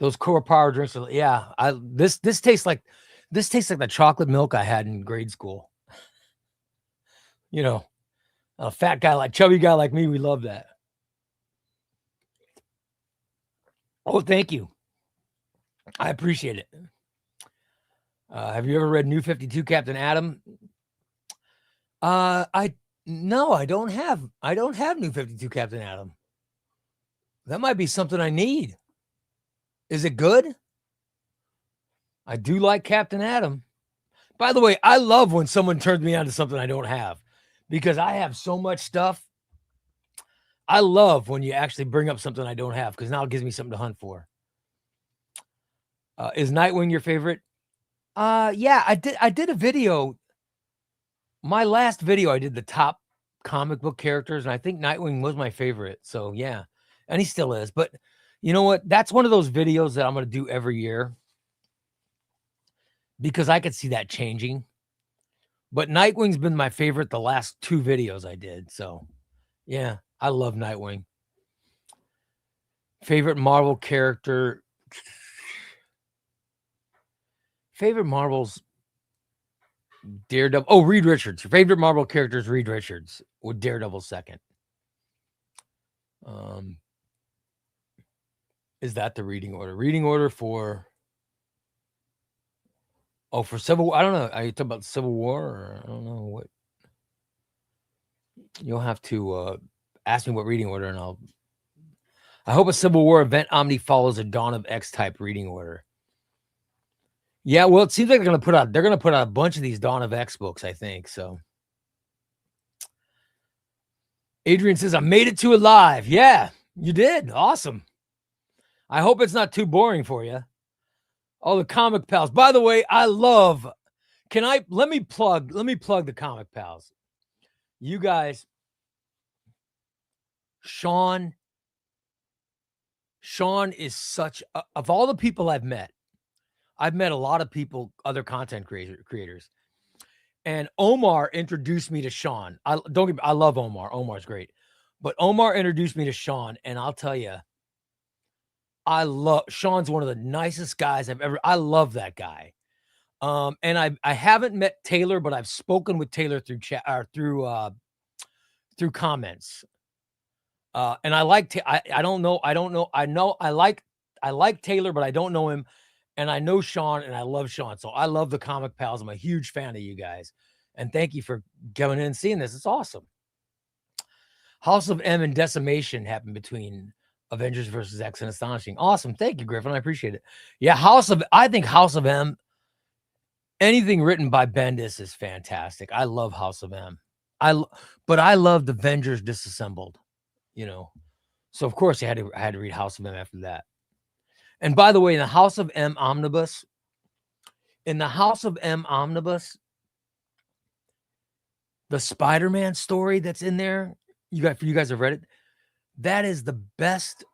Those core power drinks are, yeah. This tastes like the chocolate milk I had in grade school. You know, a fat guy chubby guy like me, we love that. Oh, thank you. I appreciate it. Have you ever read New 52 Captain Atom? No, I don't have New 52 Captain Atom. That might be something I need. Is it good? I do like Captain Atom. By the way, I love when someone turns me on to something I don't have because I have so much stuff. I love when you actually bring up something I don't have because now it gives me something to hunt for. Is Nightwing your favorite? Yeah, I did a video. My last video, I did the top comic book characters, and I think Nightwing was my favorite. So yeah, and he still is. But you know what? That's one of those videos that I'm going to do every year because I could see that changing. But Nightwing's been my favorite the last 2 videos I did. So yeah, I love Nightwing. Favorite Marvel character. Favorite Marvel's Daredevil. Oh, Reed Richards. Your favorite Marvel character is Reed Richards, with Daredevil second. Is that the reading order? Reading order for... Oh, for Civil War? I don't know. Are you talking about Civil War? Or I don't know what. You'll have to ask me what reading order, and I hope a Civil War event Omni follows a Dawn of X type reading order. Yeah, well, it seems like they're gonna put out a bunch of these Dawn of X books, I think. So Adrian says, I made it to alive. Yeah, you did. Awesome. I hope it's not too boring for you. Oh, the Comic Pals. By the way, I love. Let me plug the Comic Pals. You guys, Sean is such of all the people I've met a lot of people, other content creators. And Omar introduced me to Sean. I love Omar. Omar's great. But Omar introduced me to Sean, and I'll tell you, Sean's one of the nicest guys I love that guy. And I haven't met Taylor, but I've spoken with Taylor through chat or through comments. And I like I don't know. I like Taylor, but I don't know him. And I know Sean, and I love Sean. So I love the Comic Pals. I'm a huge fan of you guys. And thank you for coming in and seeing this. It's awesome. House of M and Decimation happened between Avengers versus X and Astonishing. Awesome. Thank you, Griffin. I appreciate it. Yeah, I think House of M, anything written by Bendis is fantastic. I love House of M. But I loved Avengers Disassembled, So of course I had to read House of M after that. And by the way, in the House of M omnibus, the Spider-Man story that's in there, you guys have read it. That is the best.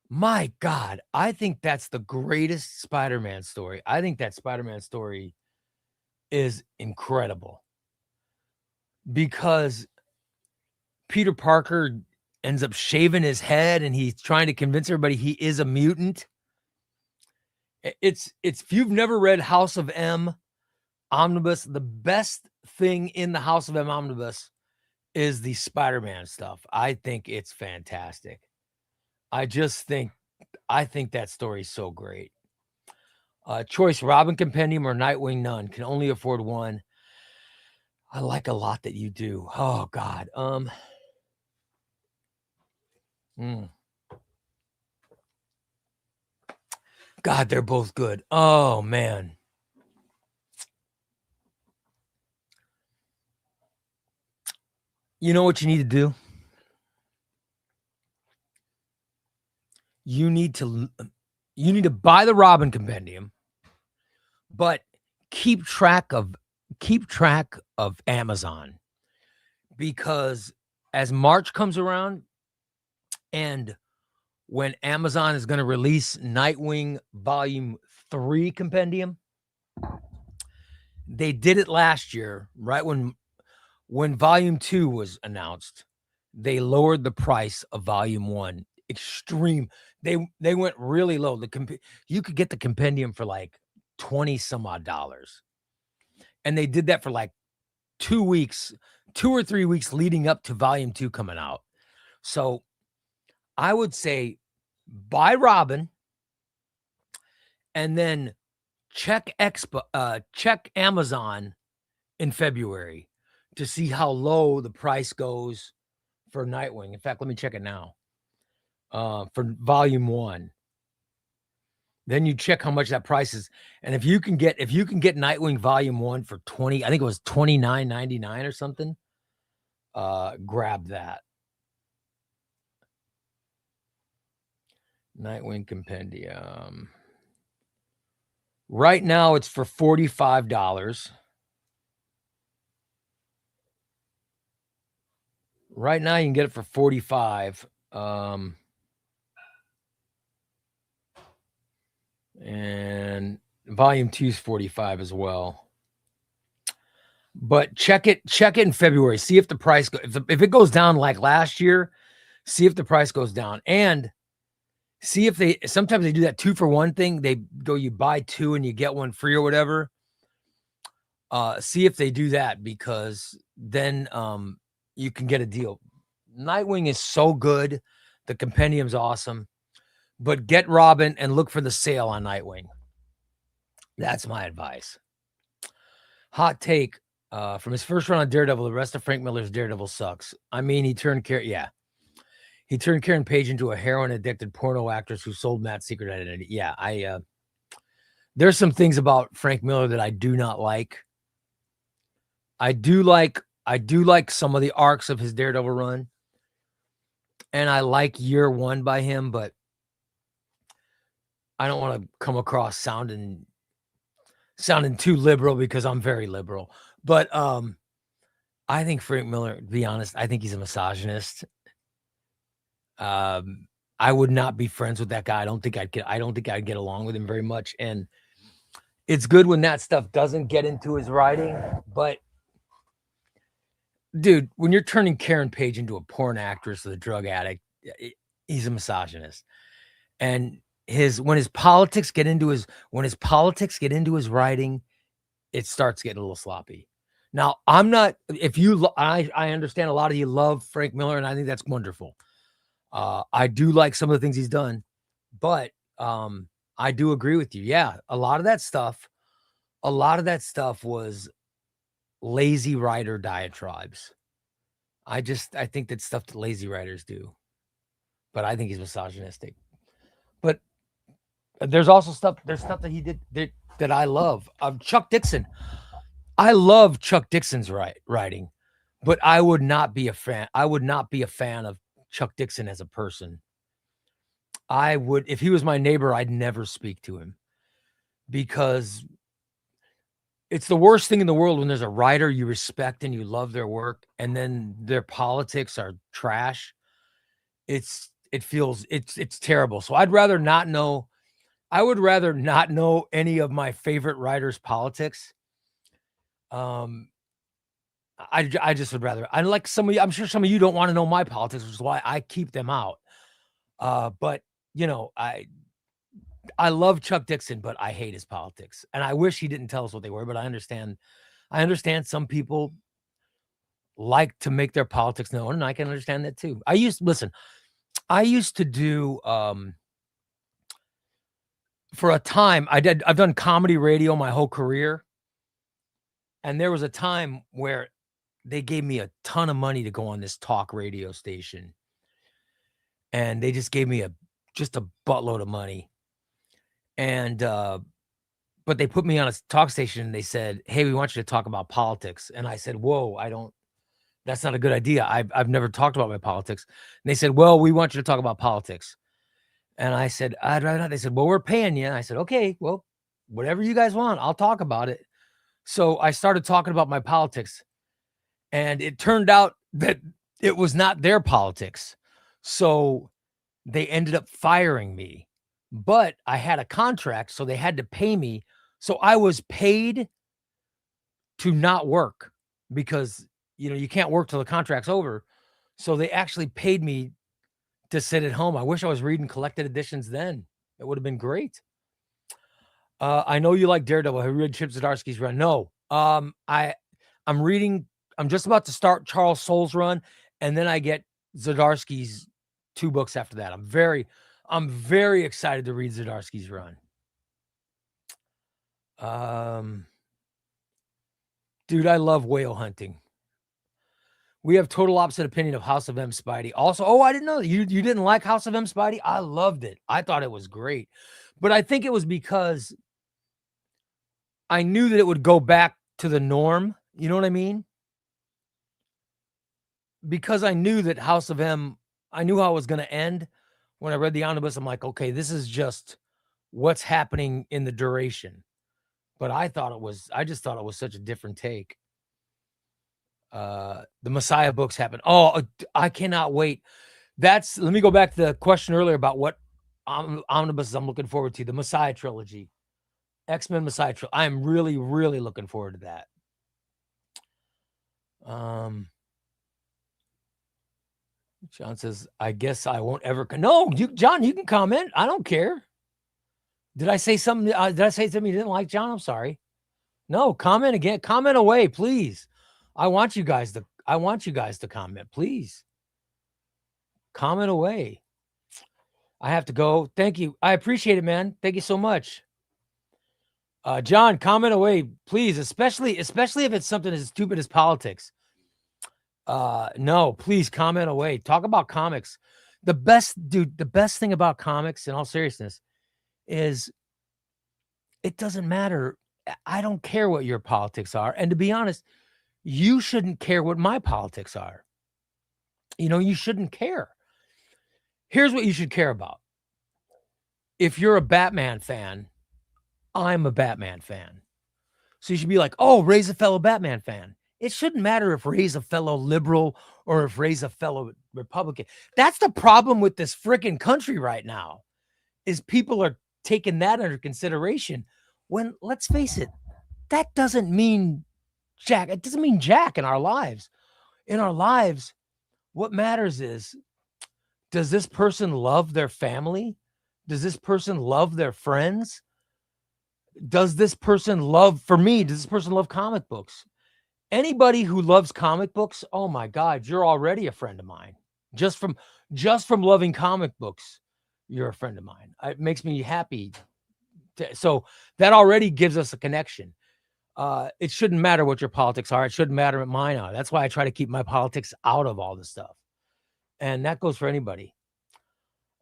My God, I think that's the greatest Spider-Man story. I think that Spider-Man story is incredible because Peter Parker ends up shaving his head and he's trying to convince everybody he is a mutant. It's if you've never read House of M omnibus, the best thing in the House of M omnibus is the Spider-Man stuff. I think it's fantastic. I think that story is so great. Choice: Robin Compendium or Nightwing None. Can only afford one. I like a lot that you do. Oh God. God, they're both good. Oh man. You know what you need to do? You need to buy the Robin Compendium, but keep track of Amazon, because as March comes around and when Amazon is going to release Nightwing Volume 3 Compendium, they did it last year, right when Volume 2 was announced. They lowered the price of Volume 1 extreme. They went really low. You could get the compendium for like 20 some odd dollars. And they did that for like 2 or 3 weeks leading up to Volume 2 coming out. So I would say buy Robin and then check Amazon in February to see how low the price goes for Nightwing. In fact, let me check it now. For Volume 1. Then you check how much that price is. And if you can get Nightwing Volume 1 for 20, I think it was $29.99 or something, grab that. Nightwing Compendium. Right now it's for $45. Right now you can get it for $45. And Volume 2 is $45 as well. But check it in February. See if the price if it goes down like last year. See if the price goes down, and see if sometimes they do that 2-for-1 thing. They go, you buy 2 and you get 1 free or whatever. See if they do that, because then you can get a deal. Nightwing is so good. The compendium's awesome. But get Robin and look for the sale on Nightwing. That's my advice. Hot take from his first run on Daredevil, the rest of Frank Miller's Daredevil sucks. I mean, he turned Karen Page into a heroin-addicted porno actress who sold Matt's secret identity. Yeah, there's some things about Frank Miller that I do not like. I do like some of the arcs of his Daredevil run, and I like Year One by him, but I don't want to come across sounding too liberal, because I'm very liberal. But I think Frank Miller, to be honest, I think he's a misogynist. I would not be friends with that guy. I don't think I'd get along with him very much. And it's good when that stuff doesn't get into his writing. But dude, when you're turning Karen Page into a porn actress with a drug addict, he's a misogynist. And when his politics get into his writing, it starts getting a little sloppy. Now, I understand a lot of you love Frank Miller, and I think that's wonderful. I do like some of the things he's done, but I do agree with you. Yeah, a lot of that stuff was lazy writer diatribes. I think that's stuff that lazy writers do, but I think he's misogynistic. But there's stuff that he did that I love. Chuck Dixon. I love Chuck Dixon's writing, but I would not be a fan of Chuck Dixon as a person. If he was my neighbor, I'd never speak to him, because it's the worst thing in the world when there's a writer you respect and you love their work, and then their politics are trash. It's terrible. So I'd rather not know. I would rather not know any of my favorite writers' politics. I just would rather. I like some of you. I'm sure some of you don't want to know my politics, which is why I keep them out. But I love Chuck Dixon, but I hate his politics, and I wish he didn't tell us what they were. But I understand some people like to make their politics known, and I can understand that too. I used to do for a time. I've done comedy radio my whole career, and there was a time where they gave me a ton of money to go on this talk radio station. And they just gave me just a buttload of money. And, but they put me on a talk station and they said, "Hey, we want you to talk about politics." And I said, "Whoa, that's not a good idea. I've never talked about my politics." And they said, "Well, we want you to talk about politics." And I said, "I'd rather not." They said, "Well, we're paying you." And I said, "Okay, well, whatever you guys want, I'll talk about it." So I started talking about my politics, and it turned out that it was not their politics. So they ended up firing me, but I had a contract, so they had to pay me. So I was paid to not work because, you can't work till the contract's over. So they actually paid me to sit at home. I wish I was reading collected editions then. It would have been great. I know you like Daredevil. Have you read Chip Zdarsky's run? No. I'm just about to start Charles Soule's run, and then I get Zdarsky's 2 books after that. I'm very excited to read Zdarsky's run. Dude, I love whale hunting. We have total opposite opinion of House of M. Spidey. Also, I didn't know that you didn't like House of M. Spidey. I loved it. I thought it was great, but I think it was because I knew that it would go back to the norm. You know what I mean? Because I knew that House of M, I knew how it was going to end. When I read the omnibus, I'm like, okay, this is just what's happening in the duration. But I just thought it was such a different take. The Messiah books happen. Oh, I cannot wait. Let me go back to the question earlier about what omnibuses I'm looking forward to. The Messiah trilogy, X-Men Messiah trilogy. I am really, really looking forward to that. John says, "I guess I won't ever." No, John, you can comment. I don't care. Did I say something? Did I say something you didn't like, John? I'm sorry. No, comment again. Comment away, please. I want you guys to comment, please. Comment away. I have to go. Thank you. I appreciate it, man. Thank you so much. John, comment away, please, especially if it's something as stupid as politics. No, please comment away. Talk about comics. The best thing about comics, in all seriousness, is it doesn't matter. I don't care what your politics are. And to be honest, you shouldn't care what my politics are. You shouldn't care. Here's what you should care about. If you're a Batman fan, I'm a Batman fan. So you should be like, oh, Ray's a fellow Batman fan. It shouldn't matter if Ray's a fellow liberal or if Ray's a fellow Republican. That's the problem with this freaking country right now, is people are taking that under consideration when, let's face it, that doesn't mean jack. It doesn't mean jack in our lives. In our lives, what matters is, does this person love their family? Does this person love their friends? Does this person love comic books? Anybody who loves comic books, oh my God, you're already a friend of mine. Just from loving comic books, you're a friend of mine. It makes me happy. So that already gives us a connection. It shouldn't matter what your politics are. It shouldn't matter what mine are. That's why I try to keep my politics out of all this stuff. And that goes for anybody.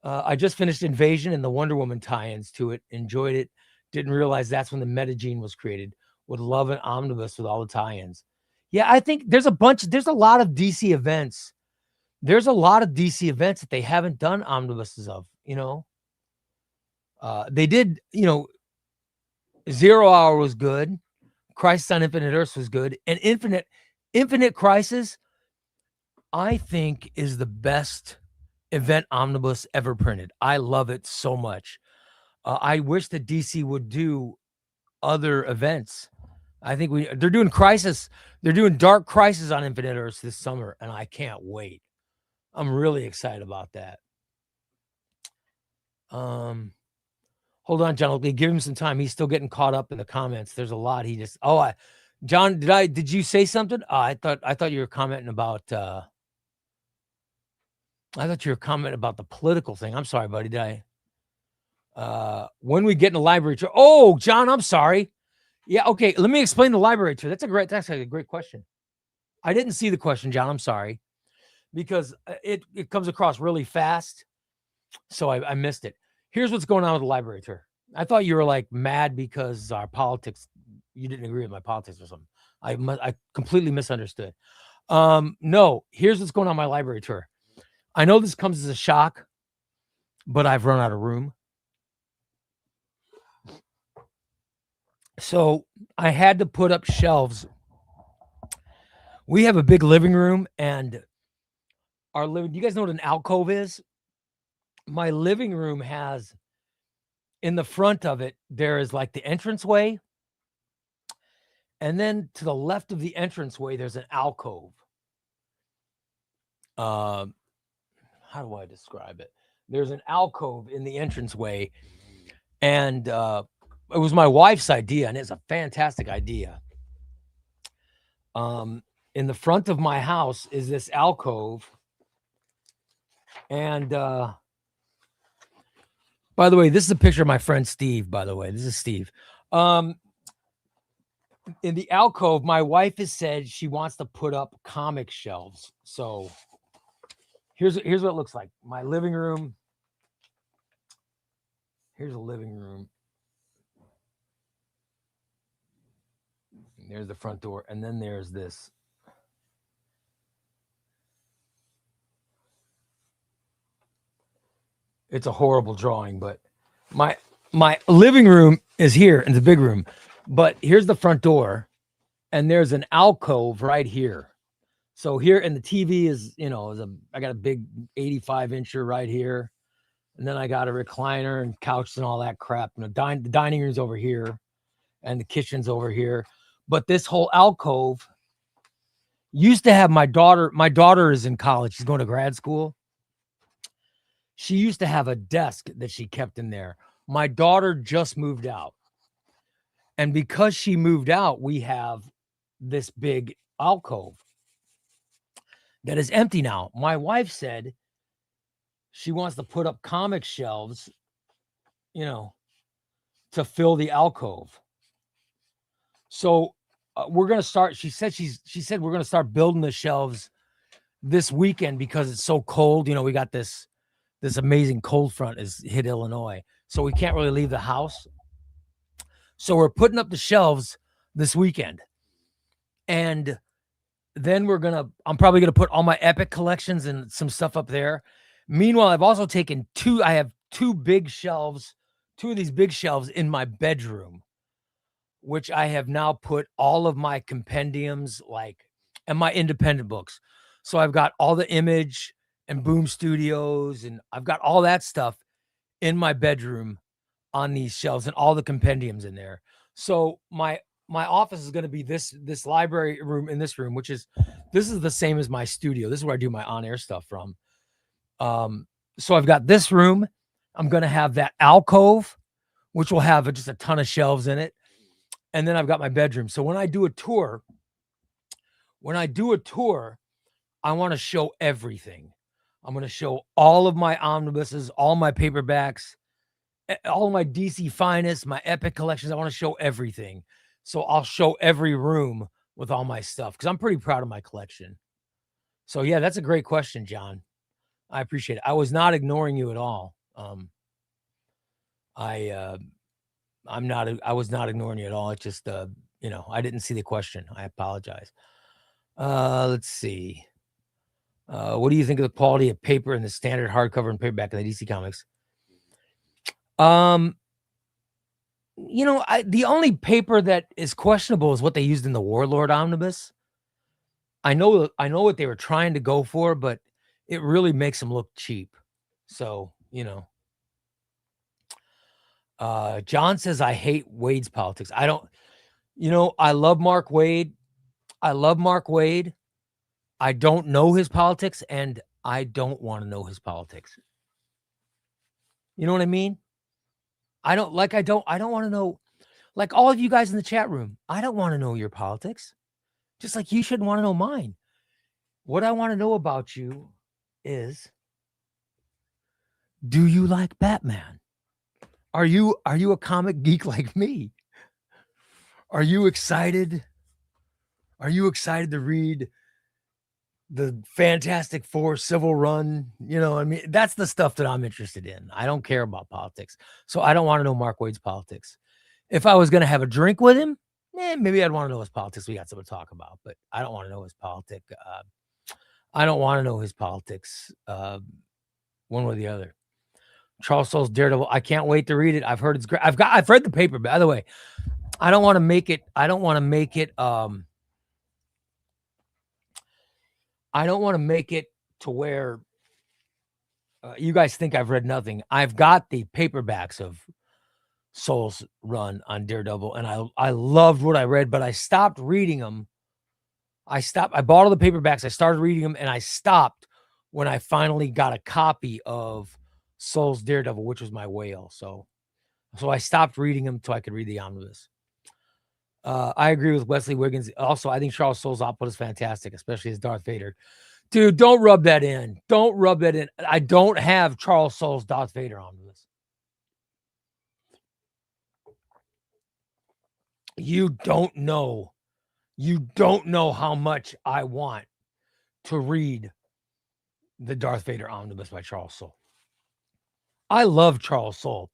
I just finished Invasion and the Wonder Woman tie-ins to it. Enjoyed it. Didn't realize that's when the metagene was created. Would love an omnibus with all the tie-ins. Yeah, I think there's a lot of DC events. There's a lot of DC events that they haven't done omnibuses of, they did, 0 Hour was good. Crisis on Infinite Earths was good. And Infinite Crisis, I think, is the best event omnibus ever printed. I love it so much. I wish that DC would do other events. I think they're doing Crisis. They're doing Dark Crisis on Infinite Earths this summer, and I can't wait. I'm really excited about that. Hold on, John. Give him some time. He's still getting caught up in the comments. There's a lot. John, did you say something? I thought you were commenting about, I thought you were commenting about the political thing. I'm sorry, buddy. Did I? When we get in the library tour. Oh, John, I'm sorry. Yeah. Okay. Let me explain the library tour. That's actually a great question. I didn't see the question, John. I'm sorry, because it comes across really fast, so I missed it. Here's what's going on with the library tour. I thought you were like mad because our politics, you didn't agree with my politics or something. I completely misunderstood. No, here's what's going on my library tour. I know this comes as a shock, but I've run out of room. So I had to put up shelves. We have a big living room, and our living, do you guys know what an alcove is? My living room has, in the front of it, there is like the entranceway. And then to the left of the entranceway, there's an alcove. How do I describe it? There's an alcove in the entranceway. And it was my wife's idea, and it's a fantastic idea. In the front of my house is this alcove. And by the way, this is a picture of my friend Steve, by the way. This is Steve. In the alcove, my wife has said she wants to put up comic shelves. So here's what it looks like. My living room. Here's a living room. There's the front door. And then there's this. It's a horrible drawing, but my living room is here in the big room. But here's the front door, and there's an alcove right here. So here, and the TV is, I got a big 85-incher right here. And then I got a recliner and couch and all that crap. The dining room's over here, and the kitchen's over here. But this whole alcove used to have my daughter. My daughter is in college. She's going to grad school. She used to have a desk that she kept in there. My daughter just moved out. And because she moved out, we have this big alcove that is empty now. My wife said she wants to put up comic shelves, to fill the alcove. So we're going to start. She said we're going to start building the shelves this weekend because it's so cold. We got this amazing cold front has hit Illinois. So we can't really leave the house. So we're putting up the shelves this weekend. And then I'm probably going to put all my Epic collections and some stuff up there. Meanwhile, I've also taken I have two of these big shelves in my bedroom, which I have now put all of my compendiums and my independent books. So I've got all the Image and Boom Studios, and I've got all that stuff in my bedroom on these shelves and all the compendiums in there. So my office is going to be this library room in this room, this is the same as my studio. This is where I do my on-air stuff from. So I've got this room. I'm going to have that alcove, which will have just a ton of shelves in it. And then I've got my bedroom. So when I do a tour, I want to show everything. I'm going to show all of my omnibuses, all my paperbacks, all my DC Finest, my Epic collections. I want to show everything. So I'll show every room with all my stuff because I'm pretty proud of my collection. So yeah, that's a great question, John. I appreciate it. I was not ignoring you at all. I was not ignoring you at all. It just, I didn't see the question. I apologize. Let's see. What do you think of the quality of paper in the standard hardcover and paperback in the DC Comics? The only paper that is questionable is what they used in the Warlord Omnibus. I know what they were trying to go for, but it really makes them look cheap. So, John says, I hate Wade's politics. I don't, I love Mark Wade. I don't know his politics, and I don't want to know his politics. You know what I mean? I don't want to know, like all of you guys in the chat room, I don't want to know your politics. Just like you shouldn't want to know mine. What I want to know about you is, do you like Batman? Are you a comic geek like me? Are you excited? Are you excited to read the Fantastic Four Civil Run, you know, I mean, that's the stuff that I'm interested in. I don't care about politics. So I don't want to know Mark Wade's politics. If I was going to have a drink with him, maybe I'd want to know his politics. We got something to talk about, but I don't want to know his politics. I don't want to know his politics, one way or the other. Charles Soule's Daredevil. I can't wait to read it. I've heard it's great. I've read the paper, by the way. I don't want to make it. I don't want to make it to where you guys think I've read nothing. I've got the paperbacks of Soule's run on Daredevil, and I loved what I read, but I stopped reading them. I bought all the paperbacks. I started reading them, and I stopped when I finally got a copy of Soule's Daredevil, which was my whale. So I stopped reading them until I could read the omnibus. I agree with Wesley Wiggins. Also, I think Charles Soule's output is fantastic, especially as Darth Vader. Dude, don't rub that in. Don't rub that in. I don't have Charles Soule's Darth Vader omnibus. You don't know how much I want to read the Darth Vader omnibus by Charles Soule. I love Charles Soule.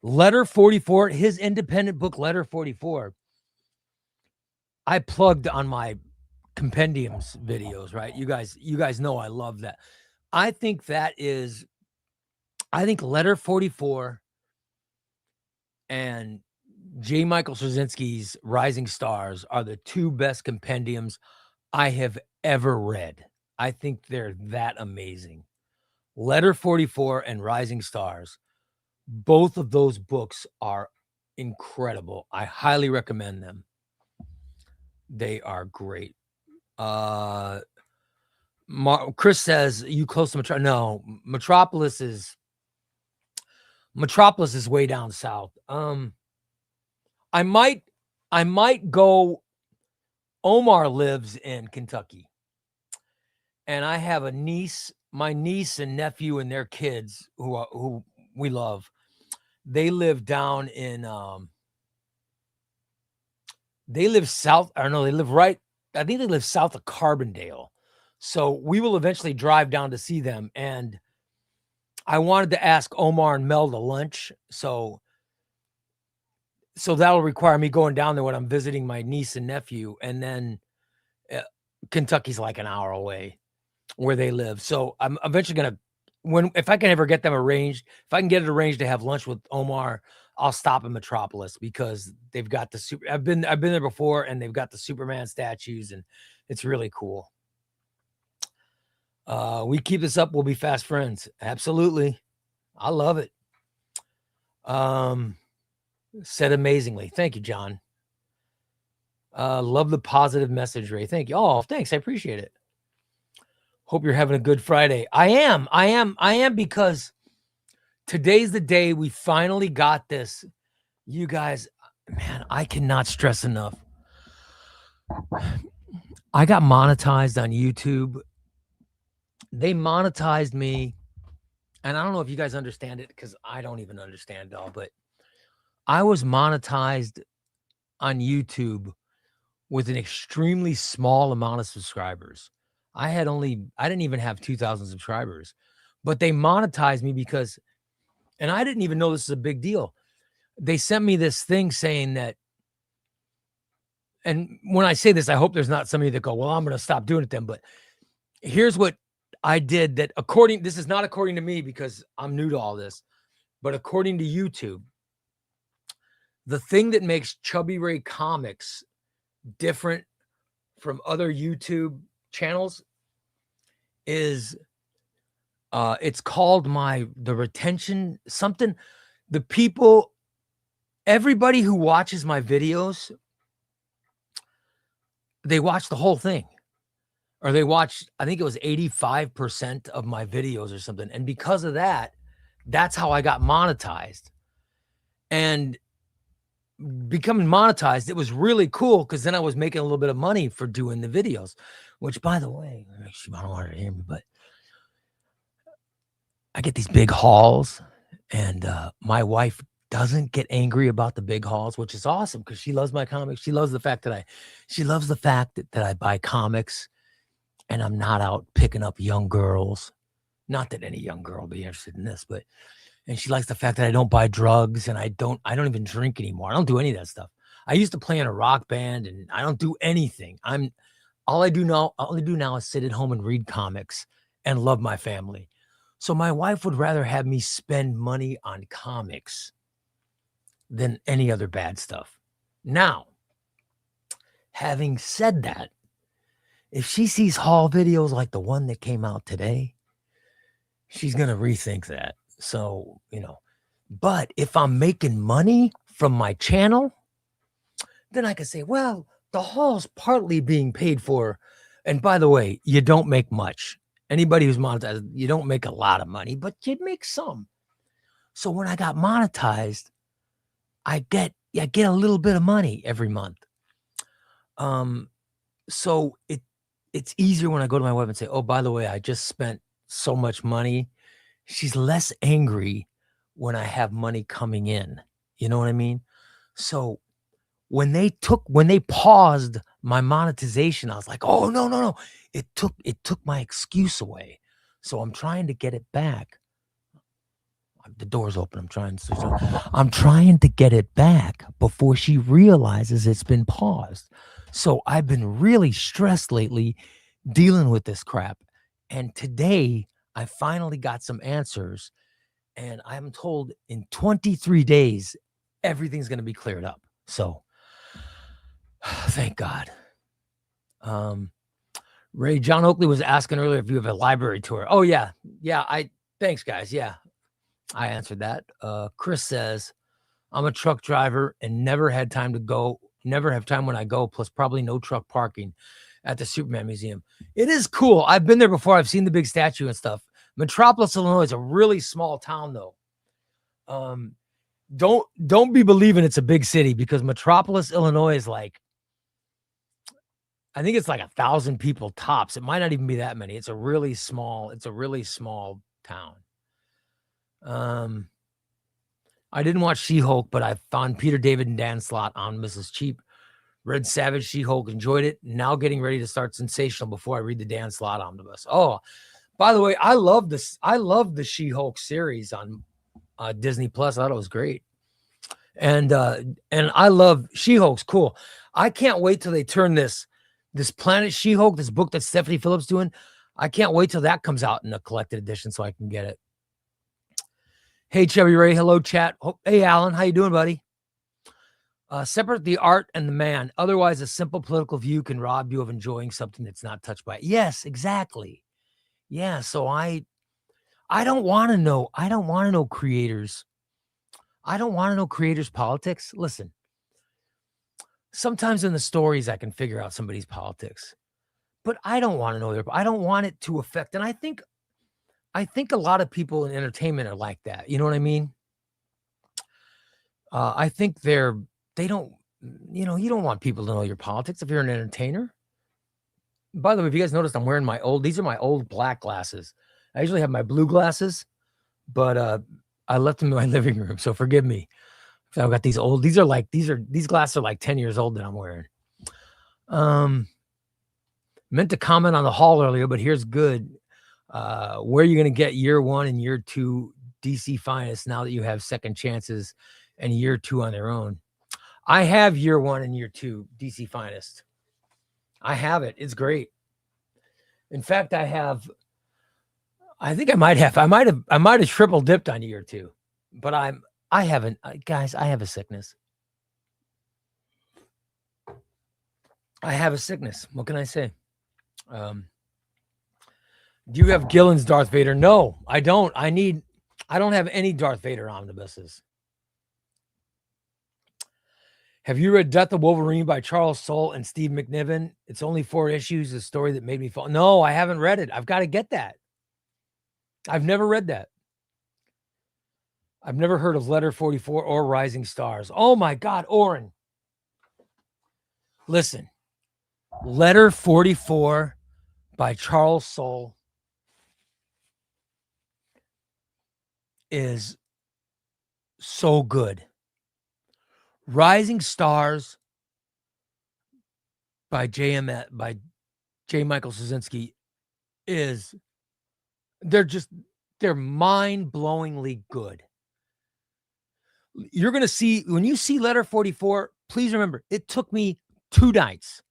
Letter 44, his independent book, Letter 44, I plugged on my compendiums videos, right? You guys know I love that. I think Letter 44 and J. Michael Straczynski's Rising Stars are the two best compendiums I have ever read. I think they're that amazing. Letter 44 and Rising Stars, both of those books are incredible. I highly recommend them. They are great. Chris says, you close to Metropolis? No, Metropolis is way down south. I might go. Omar lives in Kentucky, and I have my niece and nephew and their kids who we love. They live down in they live south. I don't know. They live right. I think they live south of Carbondale. So we will eventually drive down to see them. And I wanted to ask Omar and Mel to lunch. So that'll require me going down there when I'm visiting my niece and nephew. And then Kentucky's like an hour away where they live. So I'm eventually going to, if I can ever get them arranged, if I can get it arranged to have lunch with Omar, I'll stop in Metropolis because they've got the I've been there before, and they've got the Superman statues, and it's really cool. We keep this up, we'll be fast friends. Absolutely. I love it. Said amazingly. Thank you, John. Love the positive message, Ray. Thank you. Oh, thanks. I appreciate it. Hope you're having a good Friday. I am because today's the day we finally got this. You guys, man, I cannot stress enough. I got monetized on YouTube. They monetized me. And I don't know if you guys understand it because I don't even understand it all, but I was monetized on YouTube with an extremely small amount of subscribers. I didn't even have 2,000 subscribers, but they monetized me because, and I didn't even know this is a big deal. They sent me this thing saying that, and when I say this, I hope there's not somebody that go, well, I'm going to stop doing it then. But here's what I did that this is not according to me because I'm new to all this, but according to YouTube, the thing that makes CubbyRay Comics different from other YouTube channels is it's called the retention something. The people, everybody who watches my videos, they watch the whole thing, or they watch, I think it was 85% of my videos or something. And because of that, that's how I got monetized. And becoming monetized, it was really cool because then I was making a little bit of money for doing the videos, which, by the way, I don't want her to hear me, but I get these big hauls, and my wife doesn't get angry about the big hauls, which is awesome because she loves my comics. She loves the fact that I buy comics and I'm not out picking up young girls. Not that any young girl will be interested in this, but and she likes the fact that I don't buy drugs and I don't even drink anymore. I don't do any of that stuff. I used to play in a rock band and I don't do anything. All I do now is sit at home and read comics and love my family. So my wife would rather have me spend money on comics than any other bad stuff. Now, having said that, if she sees haul videos like the one that came out today, she's going to rethink that. So, but if I'm making money from my channel, then I can say, well, the haul's partly being paid for. And by the way, you don't make much. Anybody who's monetized, you don't make a lot of money, but you make some. So when I got monetized, I get a little bit of money every month. So it's easier when I go to my wife and say, oh, by the way, I just spent so much money. She's less angry when I have money coming in. You know what I mean? So when they paused my monetization, I was like, oh, no. It took my excuse away. So I'm trying to get it back. The door's open. I'm trying to get it back before she realizes it's been paused. So I've been really stressed lately dealing with this crap. And today I finally got some answers, and I'm told in 23 days, everything's going to be cleared up. So thank God. Ray, John Oakley was asking earlier if you have a library tour. Oh yeah. Thanks guys. Yeah. I answered that. Chris says, I'm a truck driver and never have time when I go, plus probably no truck parking at the Superman Museum. It is cool. I've been there before. I've seen the big statue and stuff. Metropolis, Illinois is a really small town though. Don't be believing it's a big city, because Metropolis, Illinois is like, I think it's like 1,000 people tops. It might not even be that many. It's a really small town. I didn't watch She-Hulk, but I found Peter David and Dan Slott on Mrs. Cheap. Read Savage, She-Hulk, enjoyed it. Now getting ready to start Sensational before I read the Dan Slott omnibus. Oh, by the way, I love this. I love the She-Hulk series on Disney Plus. I thought it was great. And I love She-Hulk's cool. I can't wait till they turn this Planet She-Hulk, this book that Stephanie Phillips doing. I can't wait till that comes out in a collected edition so I can get it. Hey, CubbyRay. Hello, chat. Hey, Alan. How you doing, buddy? Separate the art and the man. Otherwise, a simple political view can rob you of enjoying something that's not touched by it. Yes, exactly. Yeah, so I don't want to know. I don't want to know creators. I don't want to know creators' politics. Listen, sometimes in the stories I can figure out somebody's politics, but I don't want to know I don't want it to affect. And I think a lot of people in entertainment are like that. You know what I mean? I think they don't, you don't want people to know your politics if you're an entertainer. By the way, if you guys noticed, I'm wearing these are my old black glasses. I usually have my blue glasses, but I left them in my living room. So forgive me. I've got these glasses are like 10 years old that I'm wearing. Meant to comment on the haul earlier, but here's good. Where are you going to get year 1 and year 2 DC Finest now that you have second chances and year 2 on their own? I have year 1 and year 2 DC Finest. I have it. It's great. In fact, I think I might have triple dipped on year 2, but I haven't, guys. I have a sickness. What can I say? Do you have Gillen's Darth Vader? No, I don't. I don't have any Darth Vader omnibuses. Have you read Death of Wolverine by Charles Soule and Steve McNiven? It's only 4 issues, a story that made me fall. No, I haven't read it. I've got to get that. I've never read that. I've never heard of Letter 44 or Rising Stars. Oh my God, Oren. Listen, Letter 44 by Charles Soule is so good. Rising Stars by J. Michael Straczynski is they're mind-blowingly good. You're going to see, when you see letter 44, please remember, it took me 2 nights.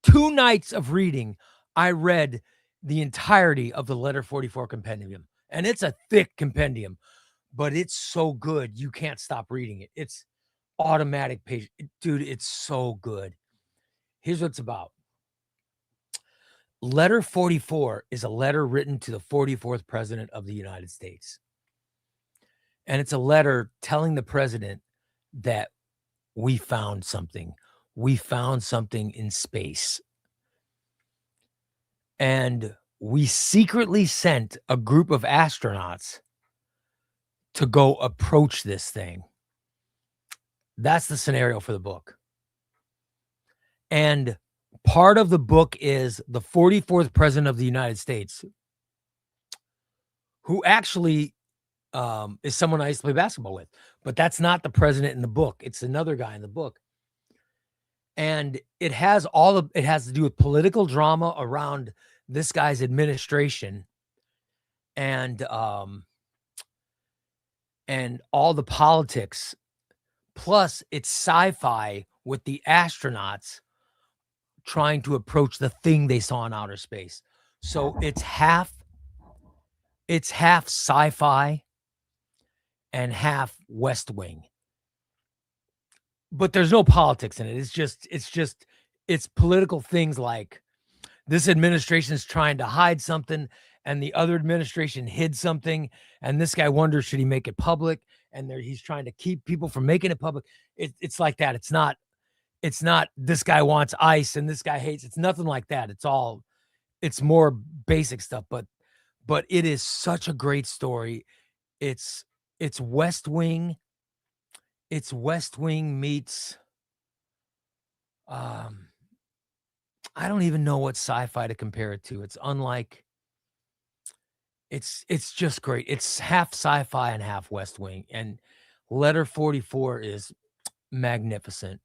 2 nights of reading, I read the entirety of the letter 44 compendium. And it's a thick compendium, but it's so good, you can't stop reading it. It's automatic page. Dude, it's so good. Here's what it's about. Letter 44 is a letter written to the 44th president of the United States. And it's a letter telling the president that we found something. We found something in space. And we secretly sent a group of astronauts to go approach this thing. That's the scenario for the book. And part of the book is the 44th president of the United States, who actually is someone I used to play basketball with, but that's not the president in the book. It's another guy in the book. And it has to do with political drama around this guy's administration and all the politics. Plus, it's sci-fi with the astronauts trying to approach the thing they saw in outer space. So it's half sci-fi and half West Wing. But there's no politics in it. It's political things like this administration is trying to hide something and the other administration hid something. And this guy wonders, should he make it public? And he's trying to keep people from making it public. It's like that. It's not this guy wants ice and this guy hates. It's nothing like that. It's more basic stuff, but it is such a great story. It's West Wing. It's West Wing meets, I don't even know what sci-fi to compare it to. It's unlike, it's just great. It's half sci-fi and half West Wing. And letter 44 is magnificent.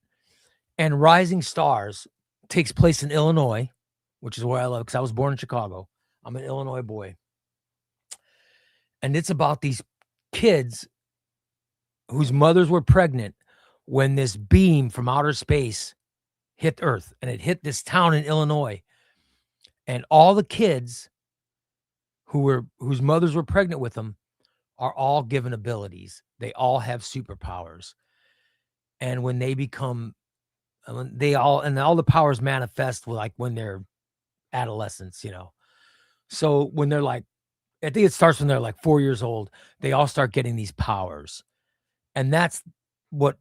And Rising Stars takes place in Illinois, which is where I live because I was born in Chicago. I'm an Illinois boy. And it's about these kids whose mothers were pregnant when this beam from outer space hit Earth, and it hit this town in Illinois. And all the kids whose mothers were pregnant with them are all given abilities. They all have superpowers. And when they become, all the powers manifest like when they're adolescents, So when they're like, I think it starts when they're like 4 years old, they all start getting these powers. And that's what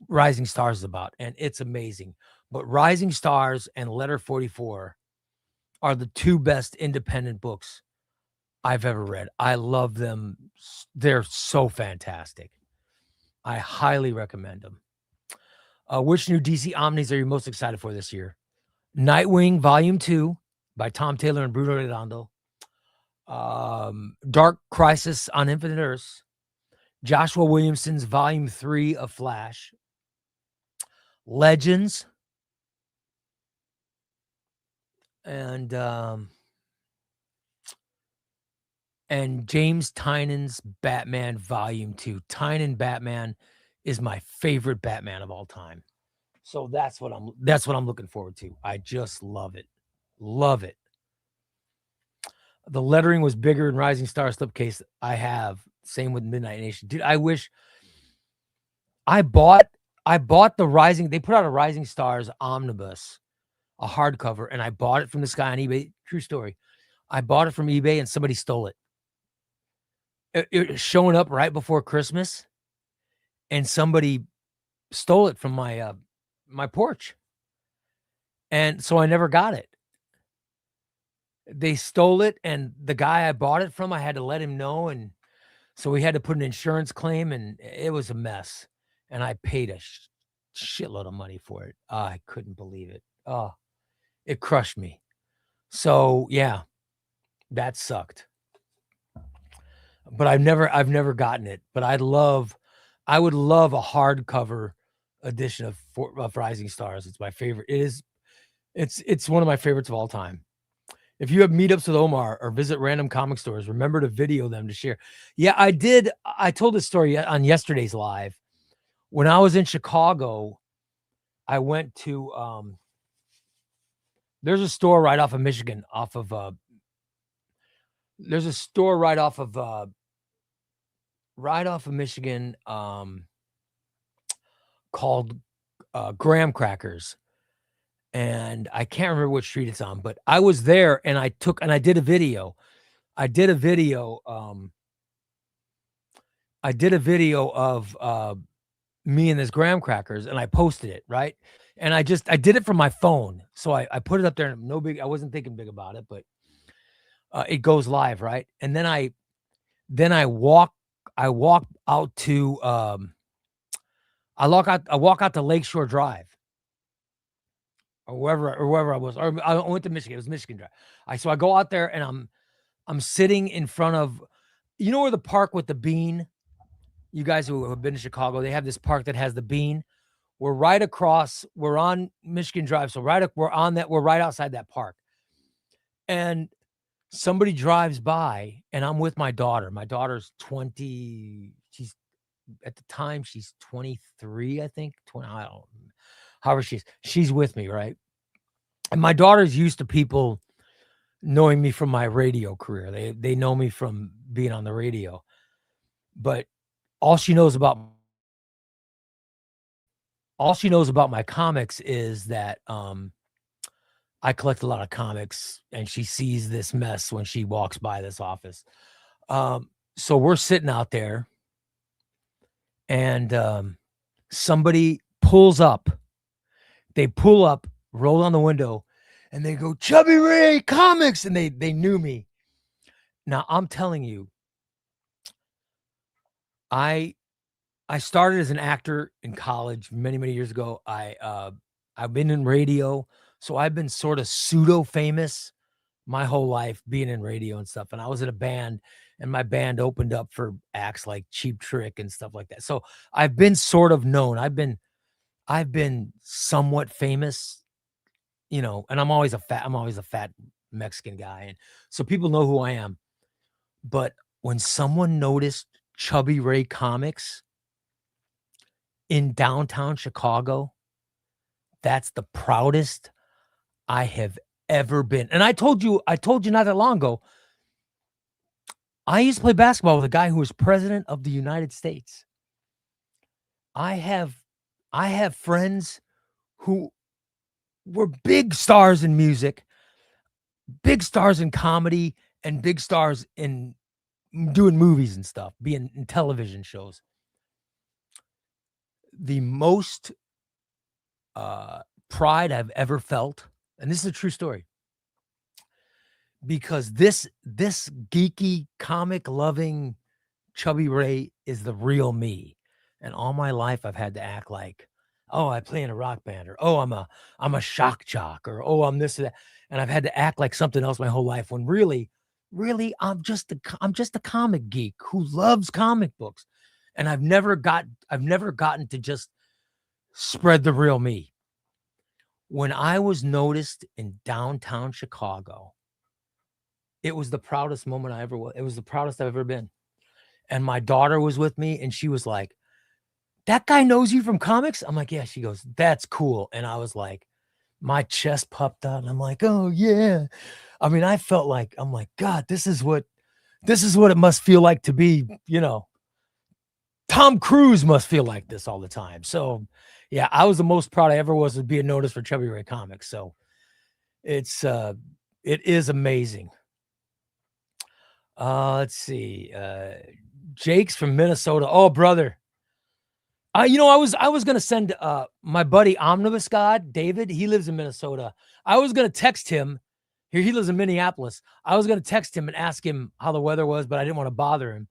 Rising Stars is about. And it's amazing. But Rising Stars and Letter 44 are the 2 best independent books I've ever read. I love them. They're so fantastic. I highly recommend them. Which new DC Omnis are you most excited for this year? Nightwing Volume 2 by Tom Taylor and Bruno Redondo. Dark Crisis on Infinite Earths. Joshua Williamson's Volume 3 of Flash. Legends. And James Tynion's Batman Volume 2. Tynion Batman is my favorite Batman of all time. So that's what I'm looking forward to. I just love it. Love it. The lettering was bigger in Rising Star slipcase. I have. Same with Midnight Nation. Dude, I wish I bought the Rising. They put out a Rising Stars omnibus, a hardcover, and I bought it from this guy on eBay. True story. I bought it from eBay and somebody stole it. It was showing up right before Christmas, and somebody stole it from my my porch. And so I never got it. They stole it, and the guy I bought it from, I had to let him know, and so we had to put an insurance claim, and it was a mess. And I paid a shitload of money for it. I couldn't believe it. Oh, it crushed me. So yeah, that sucked. But I've never gotten it. But I would love a hardcover edition of Rising Stars. It's my favorite. It's one of my favorites of all time. If you have meetups with Omar or visit random comic stores, remember to video them to share. Yeah, I did. I told this story on yesterday's live. When I was in Chicago, I went to there's a store right off of Michigan, there's a store right off of Michigan called Graham Crackers. And I can't remember what street it's on, but I was there and I did a video. I did a video of me and this graham crackers, and I posted it, right? And I did it from my phone. So I put it up there, and no big, I wasn't thinking big about it, but it goes live, right? And then I walk out to I walk out to Lakeshore Drive or wherever I was, or I went to Michigan. It was Michigan Drive. So I go out there and I'm sitting in front of, you know where the park with the bean? You guys who have been to Chicago, they have this park that has the bean. We're right across. We're on Michigan Drive, so we're right outside that park. And somebody drives by, and I'm with my daughter. My daughter's 20. At the time she's 23, I think. 20. I don't know. However she's with me, right? And my daughter's used to people knowing me from my radio career. They know me from being on the radio, but all she knows about my comics is that I collect a lot of comics, and she sees this mess when she walks by this office. So we're sitting out there, and somebody pulls up. They pull up, roll down the window, and they go, CubbyRay Comics, and they knew me. Now, I'm telling you, I started as an actor in college many, many years ago. I've been in radio, so I've been sort of pseudo famous my whole life, being in radio and stuff. And I was in a band, and my band opened up for acts like Cheap Trick and stuff like that. So I've been sort of known. I've been somewhat famous, and I'm always a fat Mexican guy. And so people know who I am. But when someone noticed CubbyRay Comics in downtown Chicago, that's the proudest I have ever been. And I told you not that long ago, I used to play basketball with a guy who was president of the United States. I have friends who were big stars in music, big stars in comedy, and big stars in doing movies and stuff, being in television shows. The most pride I've ever felt, and this is a true story, because this geeky, comic loving CubbyRay is the real me. And all my life I've had to act like, oh, I play in a rock band, or oh, I'm a shock jock, or oh, I'm this or that. And I've had to act like something else my whole life, when really I'm just a comic geek who loves comic books. And I've never gotten to just spread the real me. When I was noticed in downtown Chicago, it was the proudest moment I ever was. It was the proudest I've ever been. And my daughter was with me, and she was like, that guy knows you from comics? I'm like, yeah. She goes, that's cool. And I was like, my chest popped out, and I'm like, oh yeah. I mean, I felt like, I'm like, God, this is what it must feel like to be, Tom Cruise must feel like this all the time. So yeah, I was the most proud I ever was of being noticed for CubbyRay Comics. So it is amazing. Let's see. Jake's from Minnesota. Oh, brother. I was gonna send my buddy Omnibus God, David. He lives in Minnesota. I was gonna text him. Here, he lives in Minneapolis. I was gonna text him and ask him how the weather was, but I didn't want to bother him.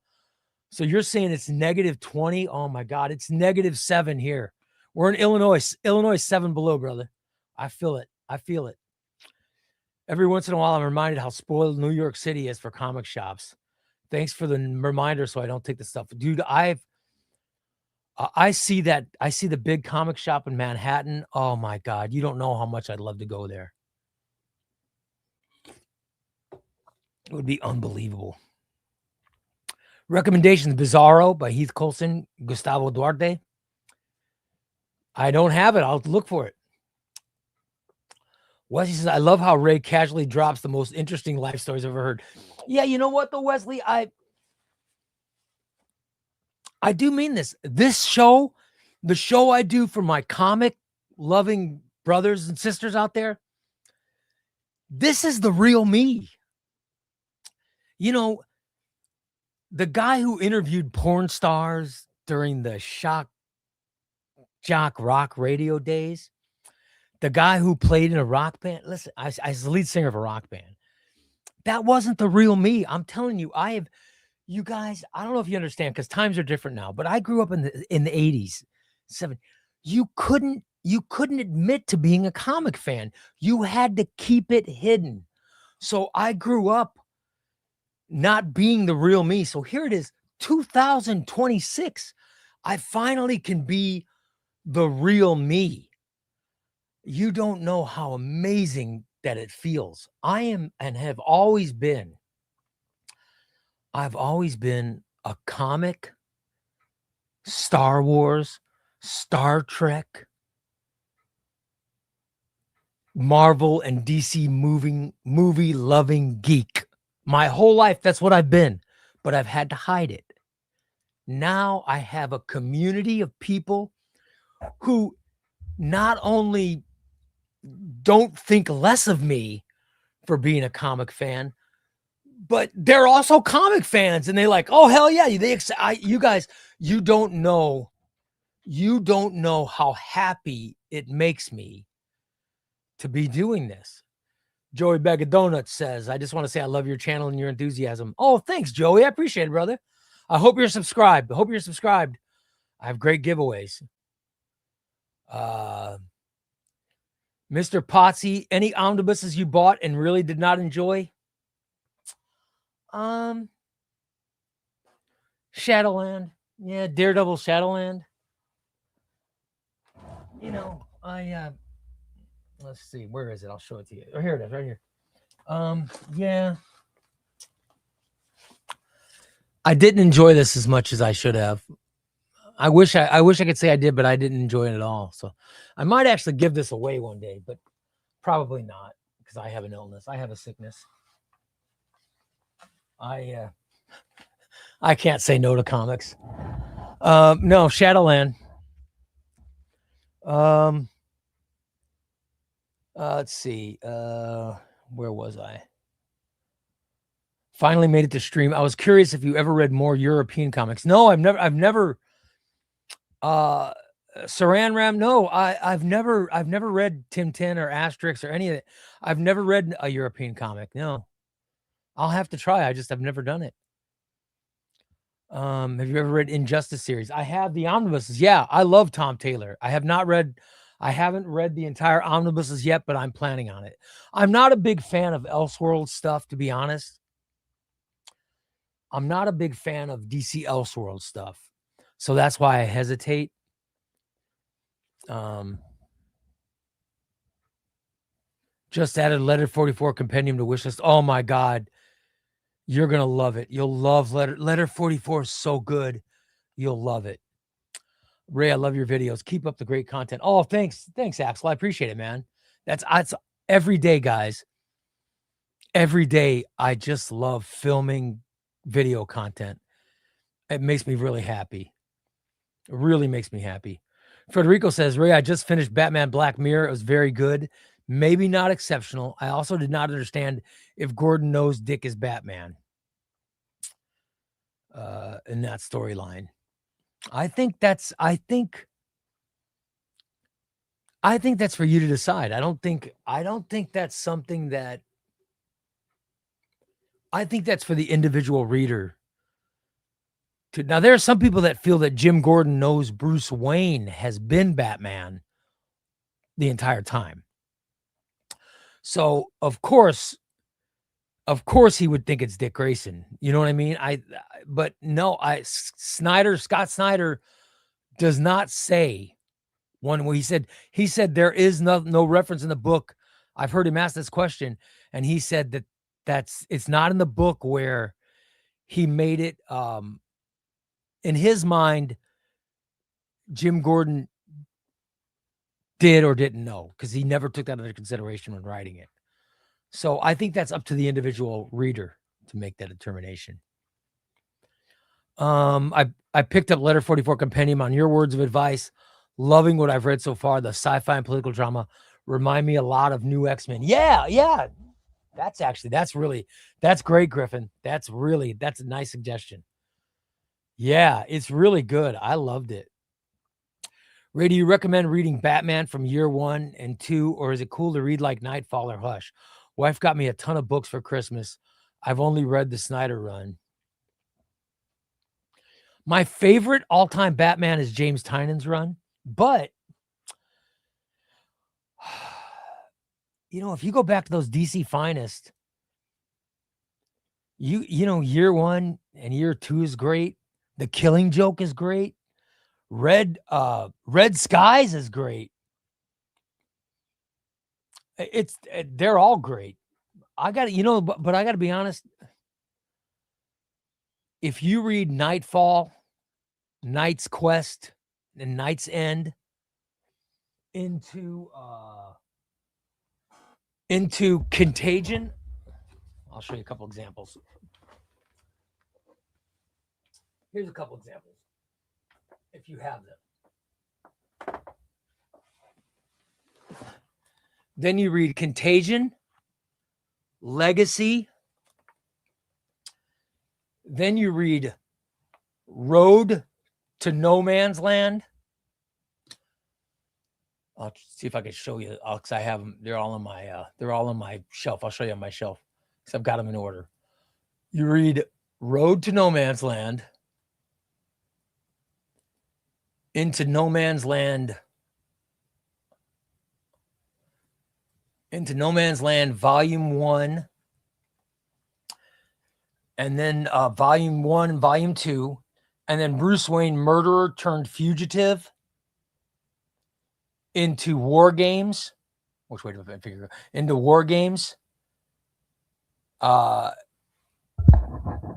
So you're saying it's -20? Oh my God, it's -7 here. We're in Illinois. Illinois 7 below, brother. I feel it. Every once in a while, I'm reminded how spoiled New York City is for comic shops. Thanks for the reminder, so I don't take the stuff, dude. I see the big comic shop in Manhattan. Oh my God, you don't know how much I'd love to go there. It would be unbelievable. Recommendations: Bizarro by Heath Coulson, Gustavo Duarte. I don't have it. I'll look for it. Wesley says, I love how Ray casually drops the most interesting life stories I've ever heard. Yeah, you know what though, Wesley? I do mean this. This show, the show I do for my comic loving brothers and sisters out there, this is the real me. You know, the guy who interviewed porn stars during the shock jock rock radio days, the guy who played in a rock band. Listen, I was the lead singer of a rock band. That wasn't the real me. I'm telling you, you guys, I don't know if you understand because times are different now, but I grew up in the 80s, 70s. You couldn't admit to being a comic fan. You had to keep it hidden. So I grew up not being the real me. So here it is, 2026. I finally can be the real me. You don't know how amazing that it feels. I am and have always been. I've always been a comic, Star Wars, Star Trek, Marvel and DC movie loving geek. My whole life, that's what I've been, but I've had to hide it. Now I have a community of people who not only don't think less of me for being a comic fan, but they're also comic fans, and they like, oh hell yeah! You guys, you don't know how happy it makes me to be doing this. Joey Bag of Donuts says, I just want to say I love your channel and your enthusiasm. Oh, thanks, Joey. I appreciate it, brother. I hope you're subscribed. I have great giveaways. Mr. Potsy, any omnibuses you bought and really did not enjoy? Shadowland. Yeah, Daredevil Shadowland. You know, let's see, where is it? I'll show it to you. Oh, here it is, right here. Yeah. I didn't enjoy this as much as I should have. I wish I could say I did, but I didn't enjoy it at all. So I might actually give this away one day, but probably not because I have an illness. I have a sickness. I can't say no to comics. No, Shadowland. Let's see. Where was I? Finally made it to stream. I was curious if you ever read more European comics. No, I've never. Saran Wrap. No, I've never read Tim 10 or Asterix or any of it. I've never read a European comic. No, I'll have to try. I've never done it. Have you ever read Injustice series? I have the omnibuses. Yeah, I love Tom Taylor. I haven't read the entire omnibuses yet, but I'm planning on it. I'm not a big fan of Elseworld stuff, to be honest. I'm not a big fan of DC Elseworld stuff. So that's why I hesitate. Just added Letter 44 compendium to wishlist. Oh my God. You're going to love it. You'll love Letter 44 is so good. You'll love it. Ray, I love your videos. Keep up the great content. Oh, thanks. Thanks, Axel. I appreciate it, man. That's every day, guys. Every day, I just love filming video content. It makes me really happy. It really makes me happy. Federico says, Ray, I just finished Batman Black Mirror. It was very good. Maybe not exceptional. I also did not understand if Gordon knows Dick is Batman in that storyline. I think that's for you to decide. I don't think that's something that I think that's for the individual reader. Now, there are some people that feel that Jim Gordon knows Bruce Wayne has been Batman the entire time. So, of course he would think it's Dick Grayson. You know what I mean? But no, Scott Snyder does not say one where he said there is no reference in the book. I've heard him ask this question, and he said that it's not in the book where he made it, in his mind, Jim Gordon did or didn't know, because he never took that into consideration when writing it. So I think that's up to the individual reader to make that determination. I picked up Letter 44 Compendium on your words of advice. Loving what I've read so far. The sci-fi and political drama remind me a lot of New X-Men. Yeah. That's great, Griffin. That's a nice suggestion. Yeah, it's really good. I loved it. Ray, do you recommend reading Batman from year 1 and 2, or is it cool to read like Nightfall or Hush? Wife got me a ton of books for Christmas. I've only read the Snyder run. My favorite all-time Batman is James Tynion's run, but if you go back to those DC Finest, year 1 and year 2 is great. The Killing Joke is great. Red Skies is great. They're all great. but I got to be honest. If you read Nightfall, Knight's Quest, and Knight's End into Contagion, I'll show you a couple examples. Here's a couple examples, if you have them. Then you read Contagion, Legacy. Then you read Road to No Man's Land. I'll see if I can show you, because I have them. They're all on my shelf. I'll show you on my shelf, because I've got them in order. You read Road to No Man's Land, Into No Man's Land, Volume 1, and then Volume 1 and Volume 2, and then Bruce Wayne, Murderer Turned Fugitive, into War Games. Which way do I figure? Into War Games. And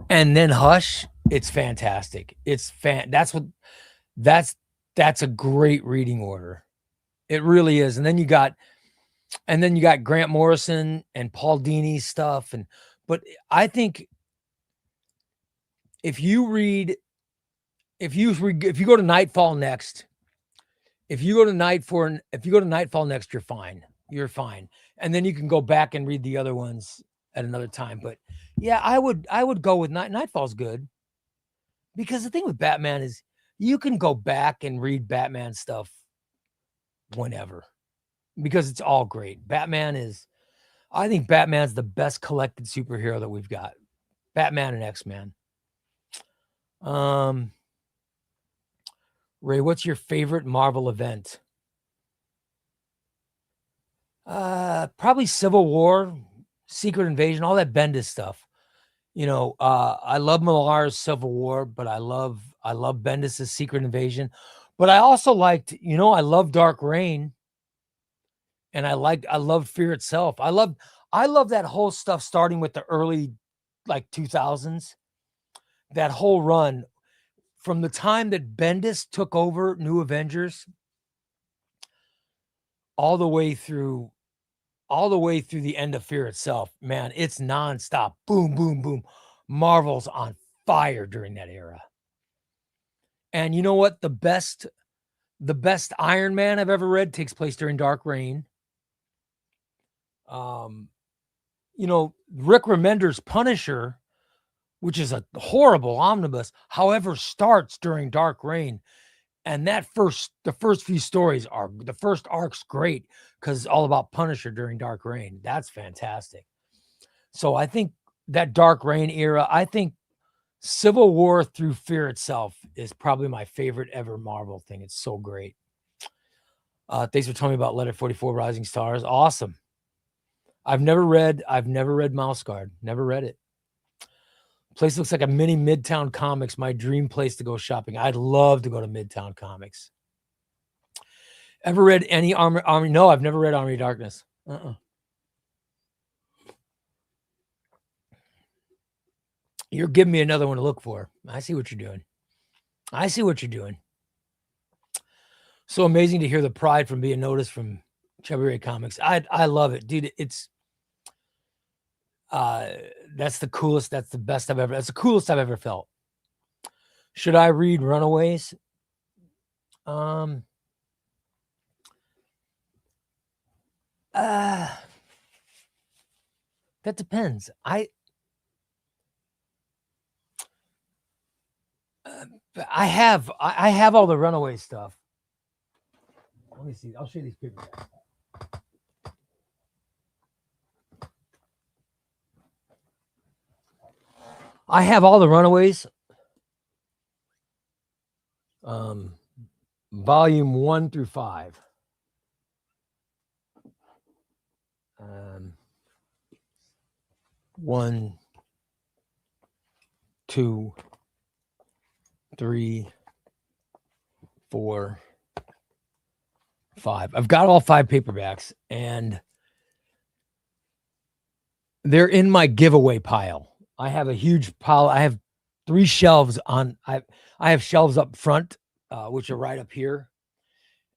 then Hush. It's fantastic. That's a great reading order. It really is. And then you got Grant Morrison and Paul Dini's stuff. But I think if you go to Nightfall next, you're fine. You're fine. And then you can go back and read the other ones at another time. But yeah, I would go with Nightfall's good, because the thing with Batman is you can go back and read Batman stuff whenever, because it's all great. I think Batman's the best collected superhero that we've got. Batman and X-Men. Ray, what's your favorite Marvel event? Probably Civil War, Secret Invasion, all that Bendis stuff. I love Millar's Civil War, but I love Bendis' Secret Invasion. But I also liked, I love Dark Reign, and I loved Fear Itself. I love that whole stuff starting with the early 2000s. That whole run from the time that Bendis took over New Avengers all the way through the end of Fear Itself. Man, it's nonstop. Boom, boom, boom. Marvel's on fire during that era. And you know what? The best Iron Man I've ever read takes place during Dark Reign. Rick Remender's Punisher, which is a horrible omnibus, however, starts during Dark Reign. And the first few stories the first arc's great, because it's all about Punisher during Dark Reign. That's fantastic. So I think that Dark Reign era, I think Civil War through Fear Itself is probably my favorite ever Marvel thing. It's so great. Thanks for telling me about Letter 44 Rising Stars. Awesome. I've never read Mouse Guard. Never read it. Place looks like a mini Midtown Comics. My dream place to go shopping. I'd love to go to Midtown Comics. Ever read any Army? No, I've never read Army of Darkness. You're giving me another one to look for. I see what you're doing. I see what you're doing. So amazing to hear the pride from being noticed from CubbyRay Comics. I love it, dude. It's that's the coolest. That's the best I've ever. That's the coolest I've ever felt. Should I read Runaways? That depends. I have all the Runaway stuff. Let me see. I'll show you these paperbacks. I have all the Runaways. Volume 1 through 5. 1, 2, 3, 4, 5. I've got all 5 paperbacks, and they're in my giveaway pile. I have a huge pile. I have 3 shelves on. I have shelves up front, which are right up here,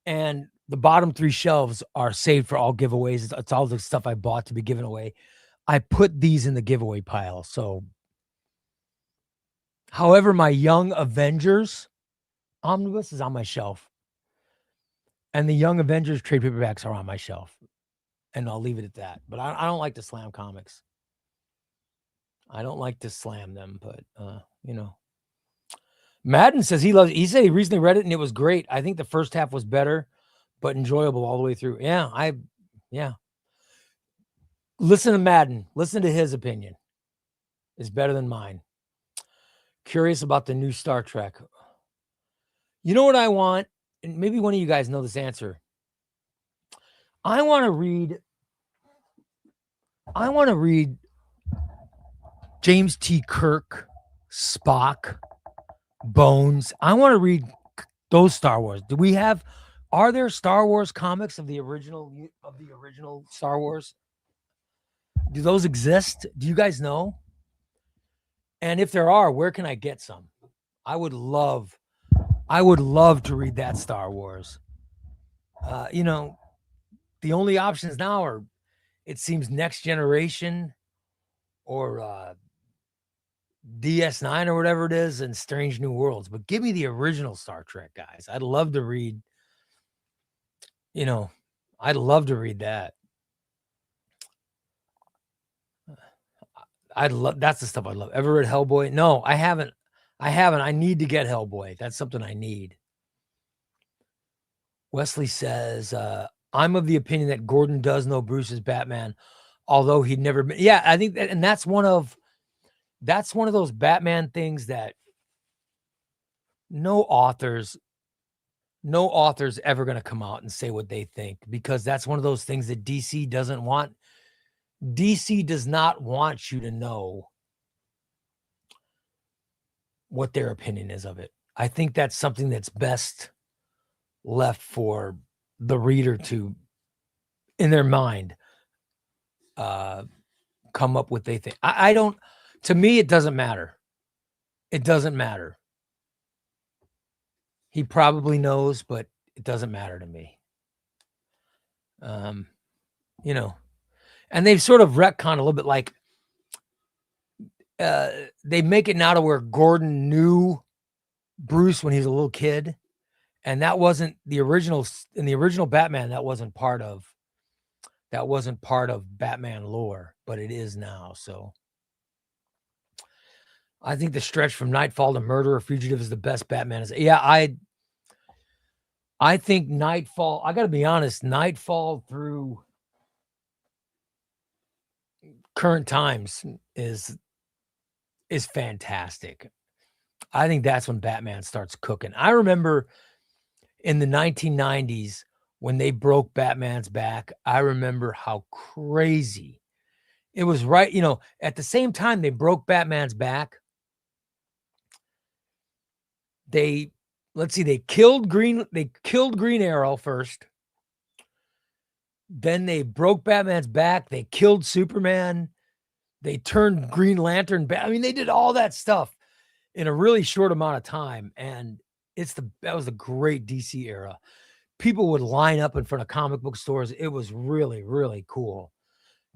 and the bottom 3 shelves are saved for all giveaways. It's all the stuff I bought to be given away. I put these in the giveaway pile. So, however, my Young Avengers omnibus is on my shelf, and the Young Avengers trade paperbacks are on my shelf, and I'll leave it at that. But I don't like to slam comics. I don't like to slam them, but you know. Madden says he loves it. He said he recently read it and it was great. I think the first half was better, but enjoyable all the way through. Yeah. Listen to Madden. Listen to his opinion. It's better than mine. Curious about the new Star Trek. You know what I want? And maybe one of you guys know this answer. I want to read James T. Kirk, Spock, Bones. I want to read those Star Wars. Are there Star Wars comics of the original Star Wars? Do those exist? Do you guys know? And if there are, where can I get some? I would love to read that Star Wars. You know, the only options now are, it seems, Next Generation or DS9 or whatever it is, and Strange New Worlds. But give me the original Star Trek, guys. I'd love to read, I'd love to read that. That's the stuff I love. Ever read Hellboy? No, I haven't. I need to get Hellboy. That's something I need. Wesley says, I'm of the opinion that Gordon does know Bruce is Batman, although he'd never been. Yeah, I think that, and that's one of those Batman things that no author's ever going to come out and say what they think, because that's one of those things that DC doesn't want. DC does not want you to know what their opinion is of it. I think that's something that's best left for the reader to, in their mind, come up with what they think. I don't, to me, it doesn't matter. It doesn't matter. He probably knows, but it doesn't matter to me. And they've sort of retconned a little bit, like they make it now to where Gordon knew Bruce when he was a little kid, and that wasn't the original. In the original Batman, that wasn't part of Batman lore, but it is now. So I think the stretch from Nightfall to Murderer Fugitive is the best Batman. I think Nightfall, I got to be honest, Nightfall through Current Times is fantastic. I think that's when Batman starts cooking. I remember in the 1990s when they broke Batman's back, I remember how crazy it was. Right, at the same time they broke Batman's back, they killed Green Arrow first. Then they broke Batman's back. They killed Superman. They turned Green Lantern back. I mean, they did all that stuff in a really short amount of time. And that was the great DC era. People would line up in front of comic book stores. It was really, really cool.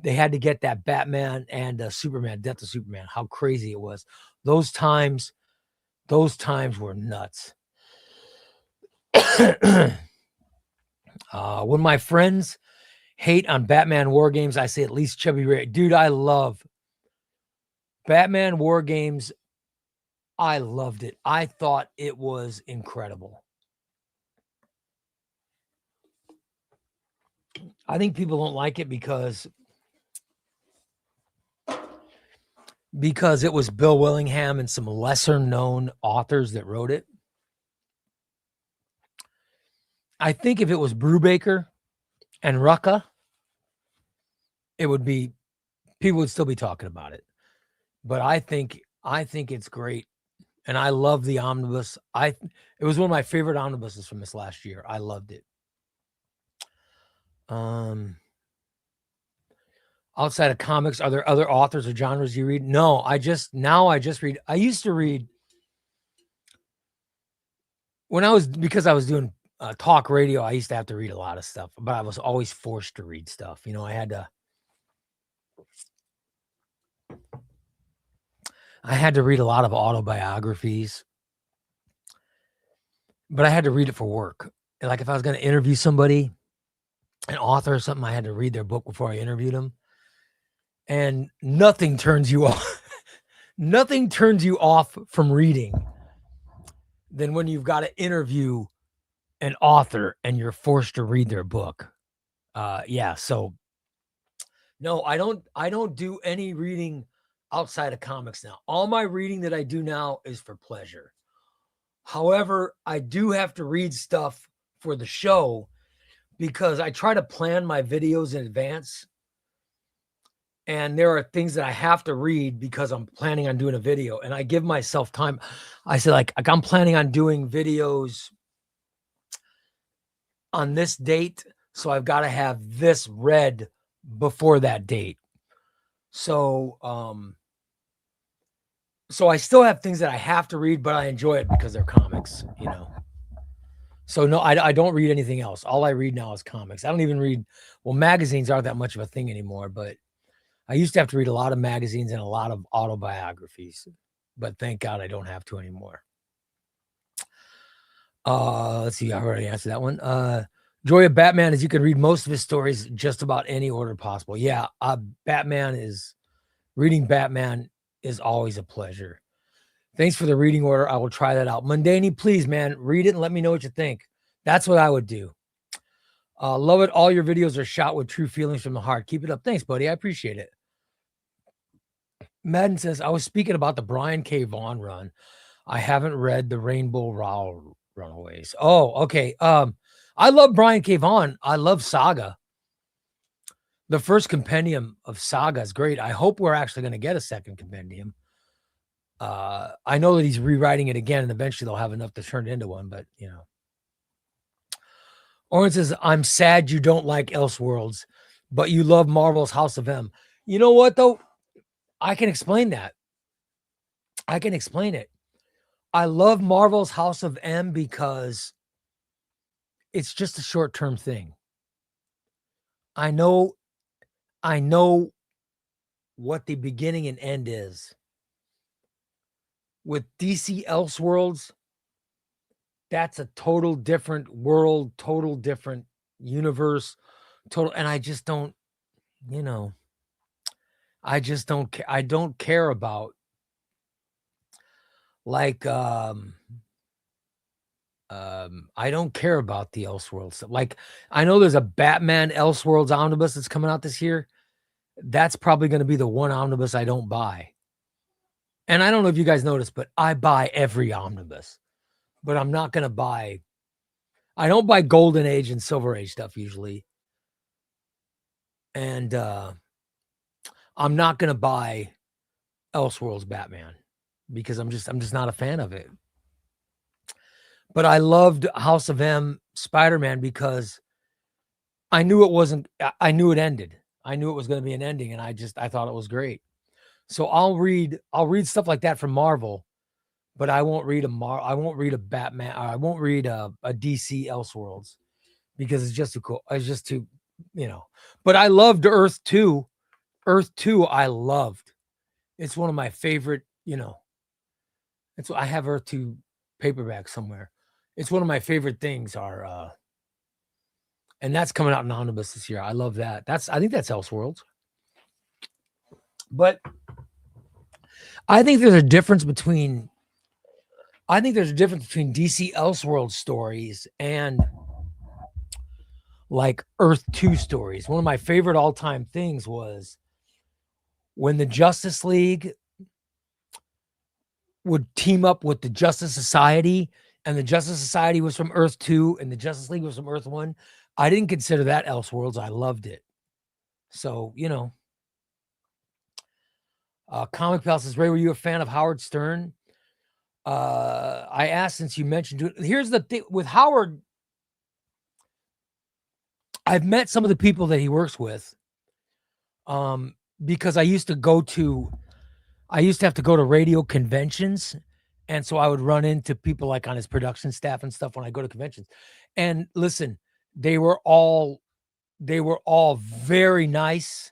They had to get that Batman and Superman, Death of Superman. How crazy it was. Those times were nuts. When my friends hate on Batman War Games, I say at least CubbyRay. Dude, I love Batman War Games. I loved it. I thought it was incredible. I think people don't like it because it was Bill Willingham and some lesser known authors that wrote it. I think if it was Brubaker and Rucka, people would still be talking about it. But I think it's great. And I love the omnibus. It was one of my favorite omnibuses from this last year. I loved it. Outside of comics, are there other authors or genres you read? No, I just read. I used to read because I was doing talk radio. I used to have to read a lot of stuff, but I was always forced to read stuff. You know, I had to read a lot of autobiographies, but I had to read it for work. And like if I was going to interview somebody, an author or something, I had to read their book before I interviewed them. And nothing turns you off. Nothing turns you off from reading than when you've got to interview an author and you're forced to read their book. So no, I don't do any reading outside of comics now. All my reading that I do now is for pleasure. However, I do have to read stuff for the show because I try to plan my videos in advance. And there are things that I have to read because I'm planning on doing a video, and I give myself time. I say like I'm planning on doing videos on this date. So I've got to have this read before that date. So I still have things that I have to read, but I enjoy it because they're comics, you know. So no, I don't read anything else. All I read now is comics. I don't even read, magazines aren't that much of a thing anymore, but I used to have to read a lot of magazines and a lot of autobiographies, but thank God I don't have to anymore. Let's see. I already answered that one. Joy of Batman is you can read most of his stories just about any order possible. Yeah. Reading Batman is always a pleasure. Thanks for the reading order. I will try that out. Mundane, please, man, read it and let me know what you think. That's what I would do. Love it. All your videos are shot with true feelings from the heart. Keep it up. Thanks, buddy. I appreciate it. Madden says, I was speaking about the Brian K. Vaughan run. I haven't read the Rainbow Rowell Runaways. Oh, okay. I love Brian K. Vaughan. I love Saga. The first compendium of Saga is great. I hope we're actually going to get a second compendium. I know that he's rewriting it again, and eventually they'll have enough to turn it into one, but you know. Orange says, I'm sad you don't like Elseworlds, but you love Marvel's House of M. You know what, though? I can explain that. I can explain it. I love Marvel's House of M because it's just a short-term thing. I know what the beginning and end is. With DC Elseworlds, that's a total different world, total different universe, and I just don't, I don't care about like I don't care about the Elseworlds stuff. Like I know there's a Batman Elseworlds omnibus that's coming out this year. That's probably going to be the one omnibus I don't buy. And I don't know if you guys noticed, but I buy every omnibus. But I'm not going to buy, I don't buy Golden Age and Silver Age stuff usually. And I'm not going to buy Elseworlds Batman because I'm just not a fan of it. But I loved House of M Spider-Man because I knew it ended. I knew it was going to be an ending, and I thought it was great. So I'll read stuff like that from Marvel, but I won't read I won't read a Batman. I won't read a DC Elseworlds because it's just too cool. It's just too, But I loved Earth 2. Earth 2 I loved. It's one of my favorite, it's I have Earth 2 paperback somewhere. It's one of my favorite things and that's coming out in omnibus this year. I love that. I think that's Elseworlds. But I think there's a difference between DC Elseworlds stories and like Earth 2 stories. One of my favorite all-time things was when the Justice League would team up with the Justice Society, and the Justice Society was from Earth 2 and the Justice League was from Earth 1. I didn't consider that Elseworlds. I loved it. So, Comic Pal says, Ray, were you a fan of Howard Stern? I asked since you mentioned it. Here's the thing with Howard. I've met some of the people that he works with. Because I used to have to go to radio conventions. And so I would run into people like on his production staff and stuff when I go to conventions. And listen, they were all very nice,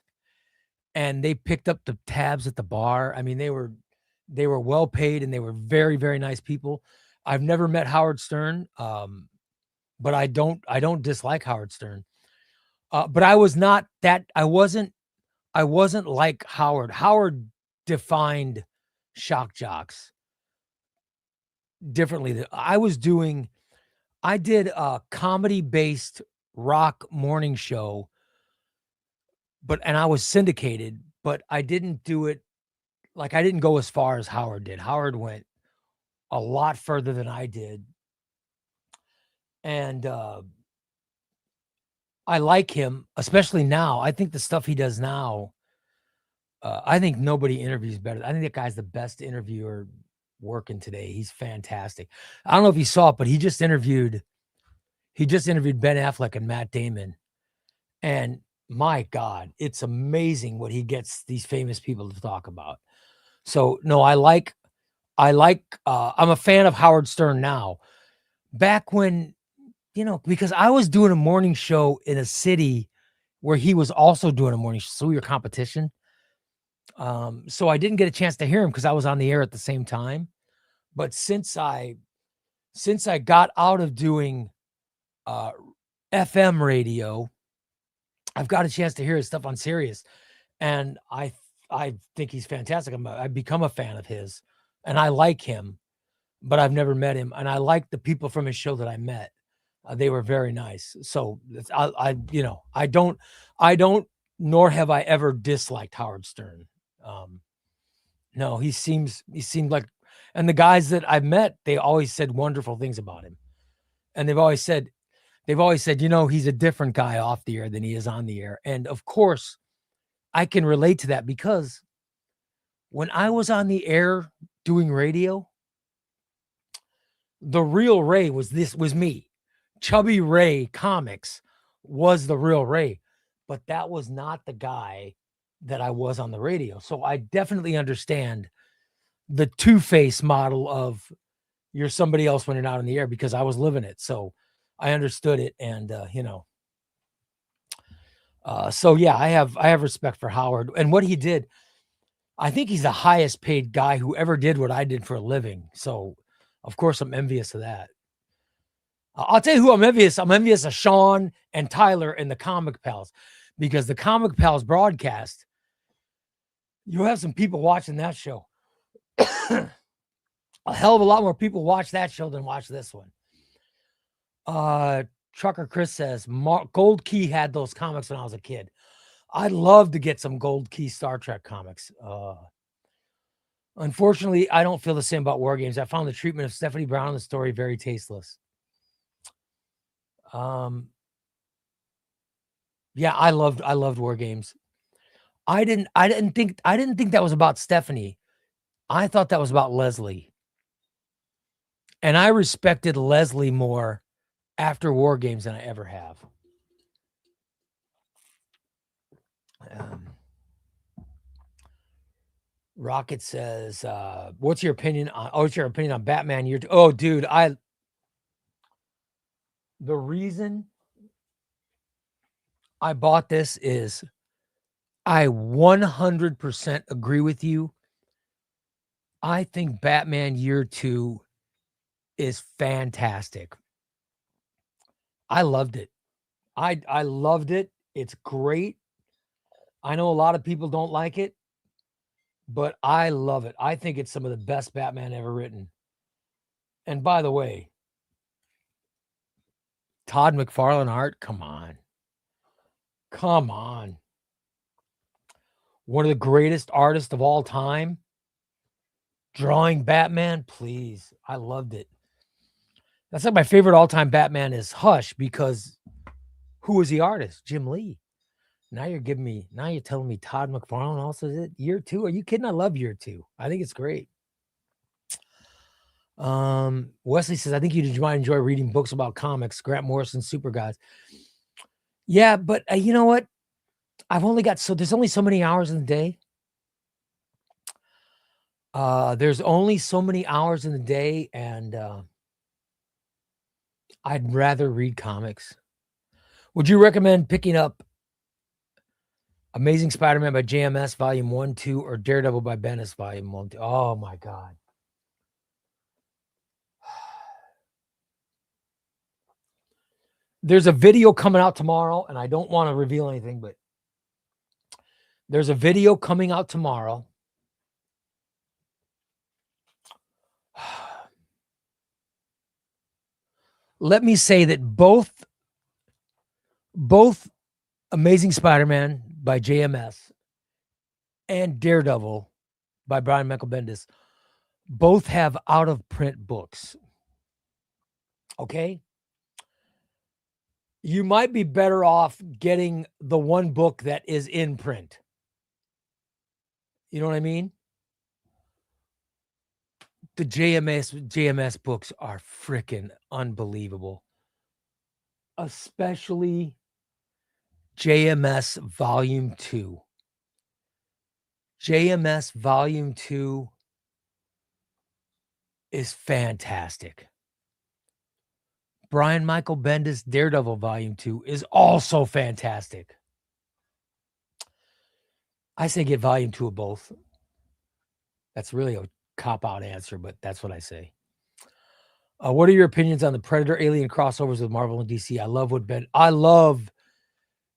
and they picked up the tabs at the bar. I mean, they were well paid, and they were very, very nice people. I've never met Howard Stern, but I don't dislike Howard Stern. But I wasn't like Howard. Howard defined shock jocks differently. I did a comedy-based rock morning show, and I was syndicated, but I didn't do it. Like, I didn't go as far as Howard did. Howard went a lot further than I did. And I like him, especially now. I think the stuff he does now, I think nobody interviews better. I think that guy's the best interviewer working today. He's fantastic. I don't know if you saw it, but he just interviewed Ben Affleck and Matt Damon. And my God, it's amazing what he gets these famous people to talk about. So no, I'm a fan of Howard Stern now. Back when, because I was doing a morning show in a city where he was also doing a morning show. So we were competition. So I didn't get a chance to hear him because I was on the air at the same time. But since I got out of doing FM radio, I've got a chance to hear his stuff on Sirius, and I think he's fantastic. I've become a fan of his, and I like him, but I've never met him. And I like the people from his show that I met. They were very nice. So I don't, nor have I ever disliked Howard Stern. No, he seemed like, and the guys that I've met, they always said wonderful things about him. And they've always said, he's a different guy off the air than he is on the air. And of course, I can relate to that because when I was on the air doing radio, the real Ray was me. CubbyRay Comics was the real Ray, but that was not the guy that I was on the radio. So I definitely understand the two-face model of you're somebody else when you're not on the air, because I was living it. So I understood it. And, so yeah, I have respect for Howard and what he did. I think he's the highest paid guy who ever did what I did for a living. So of course I'm envious of that. I'll tell you who I'm envious. I'm envious of Sean and Tyler and the Comic Pals, because the Comic Pals broadcast, you have some people watching that show. A hell of a lot more people watch that show than watch this one. Trucker Chris says, Gold Key had those comics when I was a kid. I'd love to get some Gold Key Star Trek comics. Unfortunately, I don't feel the same about War Games. I found the treatment of Stephanie Brown in the story very tasteless. Yeah, I loved War Games. I didn't think that was about Stephanie. I thought that was about Leslie. And I respected Leslie more after War Games than I ever have. Rocket says, what's your opinion on Batman Year 2? Oh, dude, the reason I bought this is I 100% agree with you. I think Batman Year 2 is fantastic. I loved it. I loved it. It's great. I know a lot of people don't like it, but I love it. I think it's some of the best Batman ever written. And by the way, Todd McFarlane art, come on. Come on. One of the greatest artists of all time. Drawing Batman, please. I loved it. That's like my favorite all-time Batman is Hush, because who was the artist? Jim Lee. Now you're telling me Todd McFarlane also did it? Year 2? Are you kidding? I love Year 2. I think it's great. Wesley says, I think you might enjoy reading books about comics, Grant Morrison, Super Gods. Yeah, but you know what? There's only so many hours in the day. There's only so many hours in the day, and I'd rather read comics. Would you recommend picking up Amazing Spider-Man by JMS Volume 1, 2, or Daredevil by Bendis Volume 1, 2? Oh my God. There's a video coming out tomorrow, and I don't want to reveal anything, but there's a video coming out tomorrow. Let me say that both Amazing Spider-Man by JMS and Daredevil by Brian Michael Bendis both have out-of-print books. Okay? You might be better off getting the one book that is in print. You know what I mean? The JMS books are freaking unbelievable. Especially JMS Volume 2. JMS Volume 2 is fantastic. Brian Michael Bendis Daredevil Volume 2 is also fantastic. I say get Volume 2 of both. That's really a cop-out answer, but that's what I say. What are your opinions on the Predator Alien crossovers with Marvel and DC? I love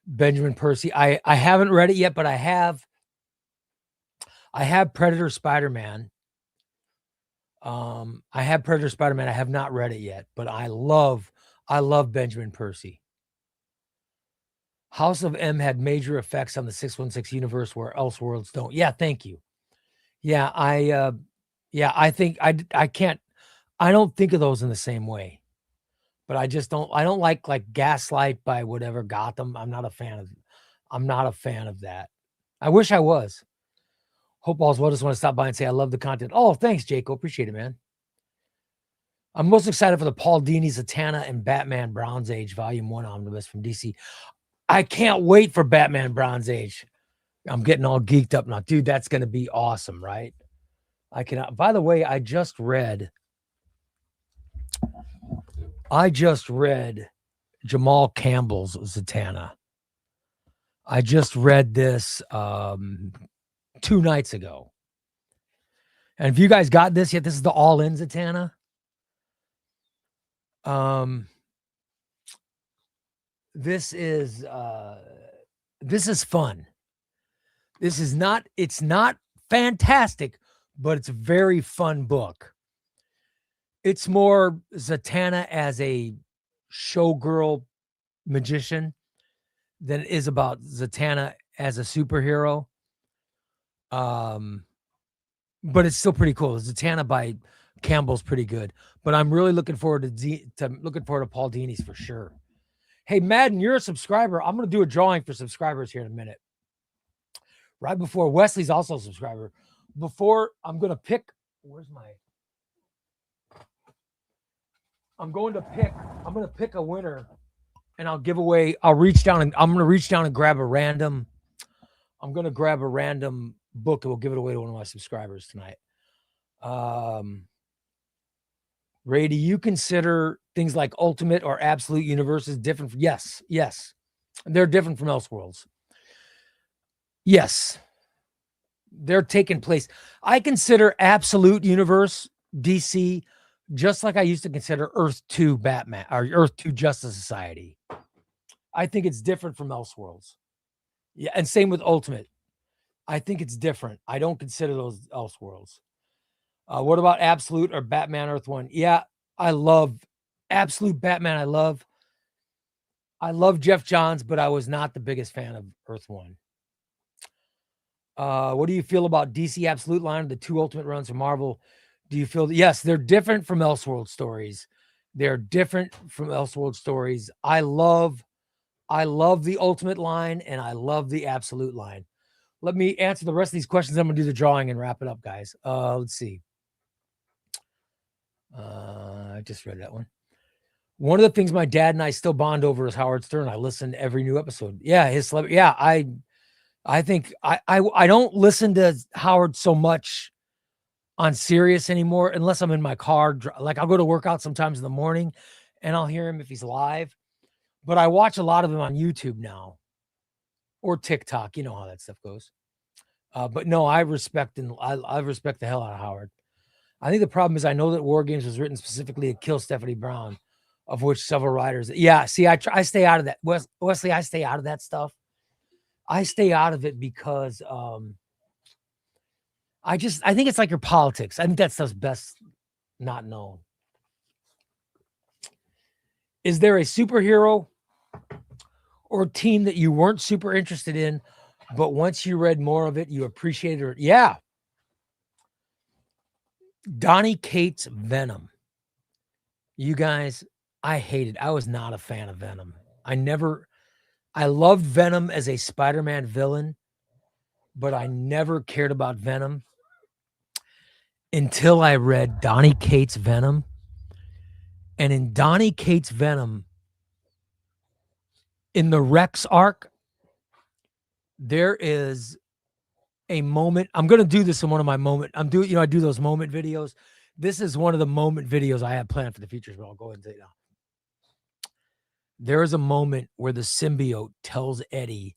Benjamin Percy. I haven't read it yet, but I have Predator Spider-Man. I have Predator Spider-Man. I have not read it yet, but I love Benjamin Percy. House of M had major effects on the 616 universe where Elseworlds don't. Yeah, thank you. Yeah, I think I don't think of those in the same way. But I don't like Gaslight by whatever Gotham. I'm not a fan of that. I wish I was. Hope all's well. Just want to stop by and say I love the content. Oh, thanks, Jaco. Appreciate it, man. I'm most excited for the Paul Dini Zatanna and Batman Bronze Age Volume 1 omnibus from DC. I can't wait for Batman Bronze Age. I'm getting all geeked up now. Dude, that's going to be awesome, right? By the way, I just read Jamal Campbell's Zatanna. I just read this 2 nights ago. And if you guys got this yet, this is the all-in Zatanna. This is fun. It's not fantastic, but it's a very fun book. It's more Zatanna as a showgirl magician than it is about Zatanna as a superhero. But it's still pretty cool. Zatanna by Campbell's pretty good. But I'm really looking forward to Paul Dini's for sure. Hey, Madden, you're a subscriber. I'm going to do a drawing for subscribers here in a minute. Right before Wesley's also a subscriber. Before I'm going to pick, I'm going to pick a winner, and I'm going to reach down and grab a random book and we'll give it away to one of my subscribers tonight. Ray, do you consider things like Ultimate or Absolute Universes different? Yes. They're different from Elseworlds. Yes. They're taking place. I consider Absolute Universe DC just like I used to consider Earth 2 Batman or Earth 2 Justice Society. I think it's different from Elseworlds. Yeah, and same with Ultimate. I think it's different. I don't consider those Elseworlds. What about Absolute or Batman Earth 1? Yeah, I love Absolute Batman. I love Jeff Johns, but I was not the biggest fan of Earth 1. What do you feel about DC Absolute line, the 2 Ultimate runs from Marvel? Do you feel yes, they're different from Elseworld stories. They're different from Elseworld stories. I love the Ultimate line and I love the Absolute line. Let me answer the rest of these questions. I'm going to do the drawing and wrap it up, guys. Let's see. I just read that one. One of the things my dad and I still bond over is Howard Stern. I listen to every new episode. Yeah, his celebrity. Yeah, I think I don't listen to Howard so much on Sirius anymore unless I'm in my car. Like I'll go to work out sometimes in the morning and I'll hear him if he's live. But I watch a lot of him on YouTube now or TikTok. You know how that stuff goes. But no, I respect the hell out of Howard. I think the problem is I know that War Games was written specifically to kill Stephanie Brown, of which several writers. Yeah, see, I stay out of that. Wesley, I stay out of that stuff. I stay out of it because I think it's like your politics. I think that stuff's best not known. Is there a superhero or team that you weren't super interested in, but once you read more of it, you appreciated it? Yeah. Donnie Cates' Venom. You guys, I hated. I was not a fan of Venom. I loved Venom as a Spider-Man villain, but I never cared about Venom until I read Donnie Cates' Venom. And in Donnie Cates' Venom, in the Rex arc, there is a moment. I'm going to do this in one of my moment. I do those moment videos. This is one of the moment videos I have planned for the future, but I'll go ahead and say it now. There is a moment where the symbiote tells Eddie,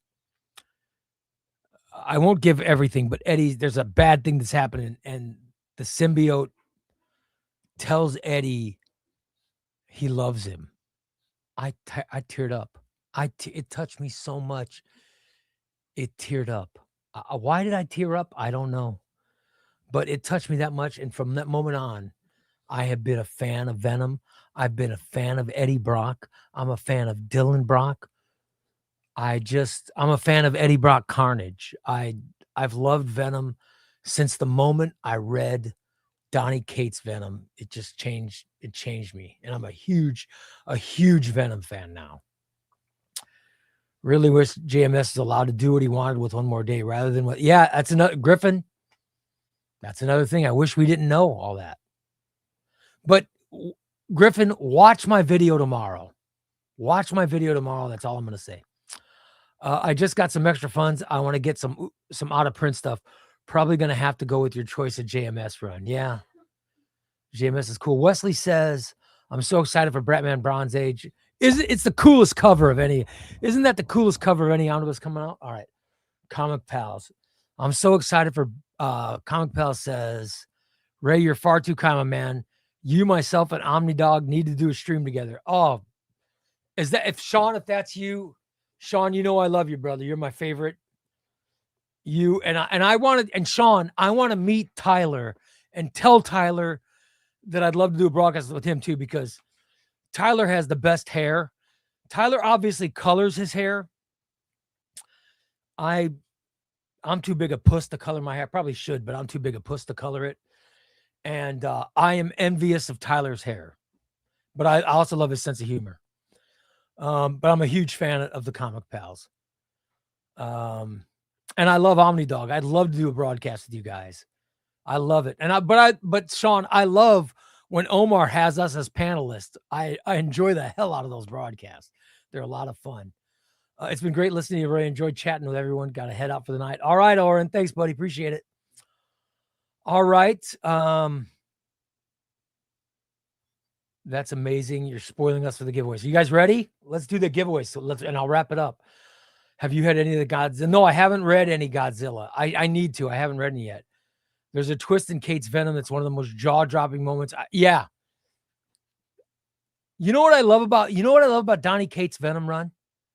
I won't give everything, but Eddie, there's a bad thing that's happening. And the symbiote tells Eddie he loves him. I teared up. It touched me so much. It teared up. Why did I tear up? I don't know. But it touched me that much. And from that moment on, I have been a fan of Venom. I've been a fan of Eddie Brock. I'm a fan of Dylan Brock. I'm a fan of Eddie Brock Carnage. I've loved Venom since the moment I read Donnie Cates' Venom. It just changed. It changed me. And I'm a huge Venom fan now. Really wish JMS is allowed to do what he wanted with one more day rather than what. Yeah, that's another Griffin. That's another thing. I wish we didn't know all that. But Griffin, watch my video tomorrow. Watch my video tomorrow. That's all I'm going to say. I just got some extra funds. I want to get some out of print stuff. Probably going to have to go with your choice of JMS run. Yeah. JMS is cool. Wesley says, I'm so excited for Batman Bronze Age. It's the coolest cover of any. Isn't that the coolest cover of any omnibus coming out? All right. Comic Pals. I'm so excited for Comic Pals says, Ray, you're far too kind, my man. You, myself, and OmniDog need to do a stream together. Oh, if that's you, Sean, you know I love you, brother. You're my favorite. You and Sean, I want to meet Tyler and tell Tyler that I'd love to do a broadcast with him too, because Tyler has the best hair. Tyler obviously colors his hair. I'm too big a puss to color my hair. Probably should, but I'm too big a puss to color it. And I am envious of Tyler's hair, but I also love his sense of humor. But I'm a huge fan of the Comic Pals. And I love OmniDog. I'd love to do a broadcast with you guys. I love it. But Sean, I love when Omar has us as panelists. I enjoy the hell out of those broadcasts. They're a lot of fun. It's been great listening to you, Ray. Enjoyed chatting with everyone. Got to head out for the night. All right, Oren. Thanks, buddy. Appreciate it. All right. That's amazing. You're spoiling us for the giveaways. You guys ready? Let's do the giveaways. So and I'll wrap it up. Have you had any of the Godzilla? No, I haven't read any Godzilla. I need to. I haven't read any yet. There's a twist in Kate's Venom that's one of the most jaw-dropping moments. Yeah. You know what I love about Donnie Cates' Venom run?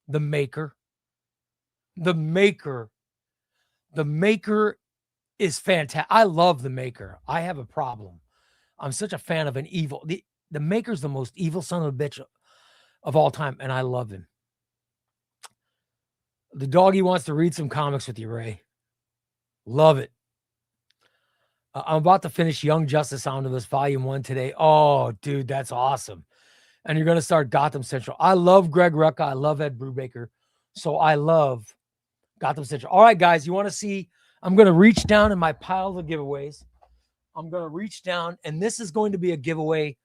The Maker. The Maker is fantastic. I love the Maker. I have a problem. I'm such a fan of an evil. The Maker's the most evil son of a bitch of all time, and I love him. The doggy wants to read some comics with you, Ray. Love it. I'm about to finish Young Justice Omnibus Volume 1 today. Oh, dude, that's awesome. And you're going to start Gotham Central. I love Greg Rucka. I love Ed Brubaker. So I love Gotham Central. All right, guys, you want to see? I'm going to reach down in my pile of giveaways. I'm going to reach down, and this is going to be a giveaway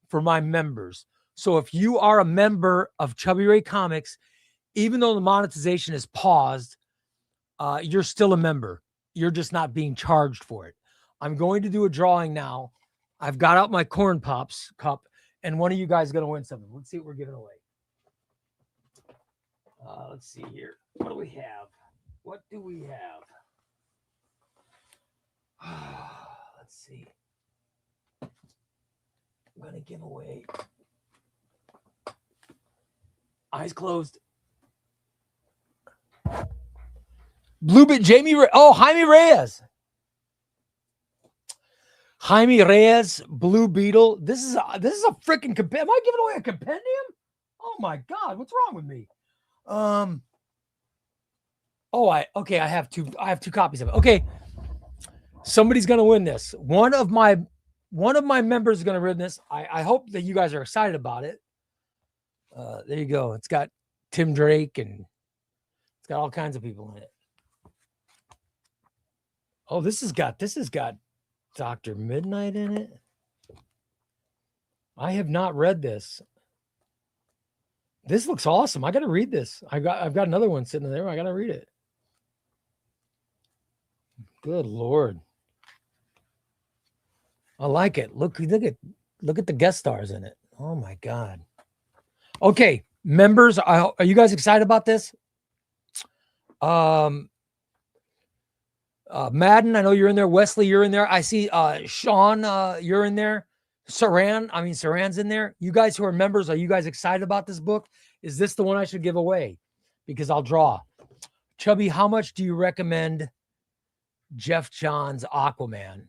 for my members. So if you are a member of CubbyRay Comics, even though the monetization is paused, you're still a member. You're just not being charged for it. I'm going to do a drawing now. I've got out my Corn Pops cup, and one of you guys is going to win something. Let's see what we're giving away. Let's see here. What do we have? What do we have? Let's see. I'm going to give away. Eyes closed. Blue Bit Jamie. Jaime Reyes. Jaime Reyes, Blue Beetle. This is a freaking compendium. Am I giving away a compendium? Oh my God, what's wrong with me? I have two copies of it. Okay. Somebody's gonna win this. One of my members is gonna win this. I hope that you guys are excited about it. There you go. It's got Tim Drake and it's got all kinds of people in it. Oh, this has got Dr. Midnight in it. I have not read this. This looks awesome. I got to read this. I've got another one sitting there. I got to read it. Good Lord. I like it. Look at the guest stars in it. Oh my God. Okay, members, are you guys excited about this? Madden, I know you're in there. Wesley, you're in there. I see Sean, you're in there. Saran's in there. You guys who are members, are you guys excited about this book? Is this the one I should give away? Because I'll draw. Chubby, how much do you recommend Jeff Johns' Aquaman?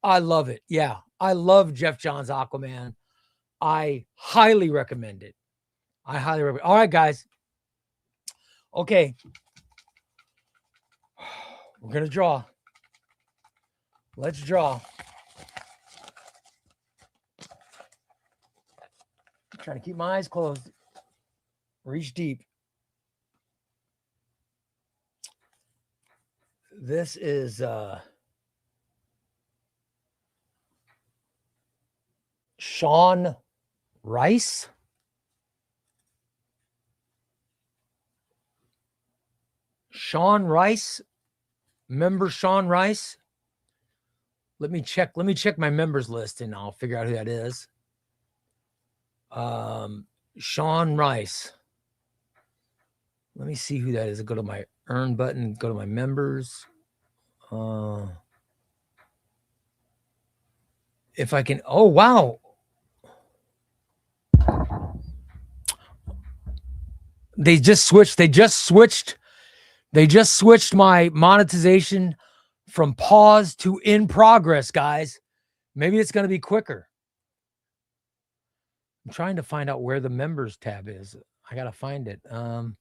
I love it. Yeah, I love Jeff Johns' Aquaman. I highly recommend it. All right, guys. Okay. We're going to draw. Let's draw. I'm trying to keep my eyes closed. Reach deep. This is Sean Rice. Sean Rice. Member Sean Rice. Let me check my members list and I'll figure out who that is. Sean Rice. Let me see who that is. I go to my earn button, go to my members. If I can, oh wow. They just switched my monetization from pause to in progress, guys. Maybe it's going to be quicker. I'm trying to find out where the members tab is. I got to find it. All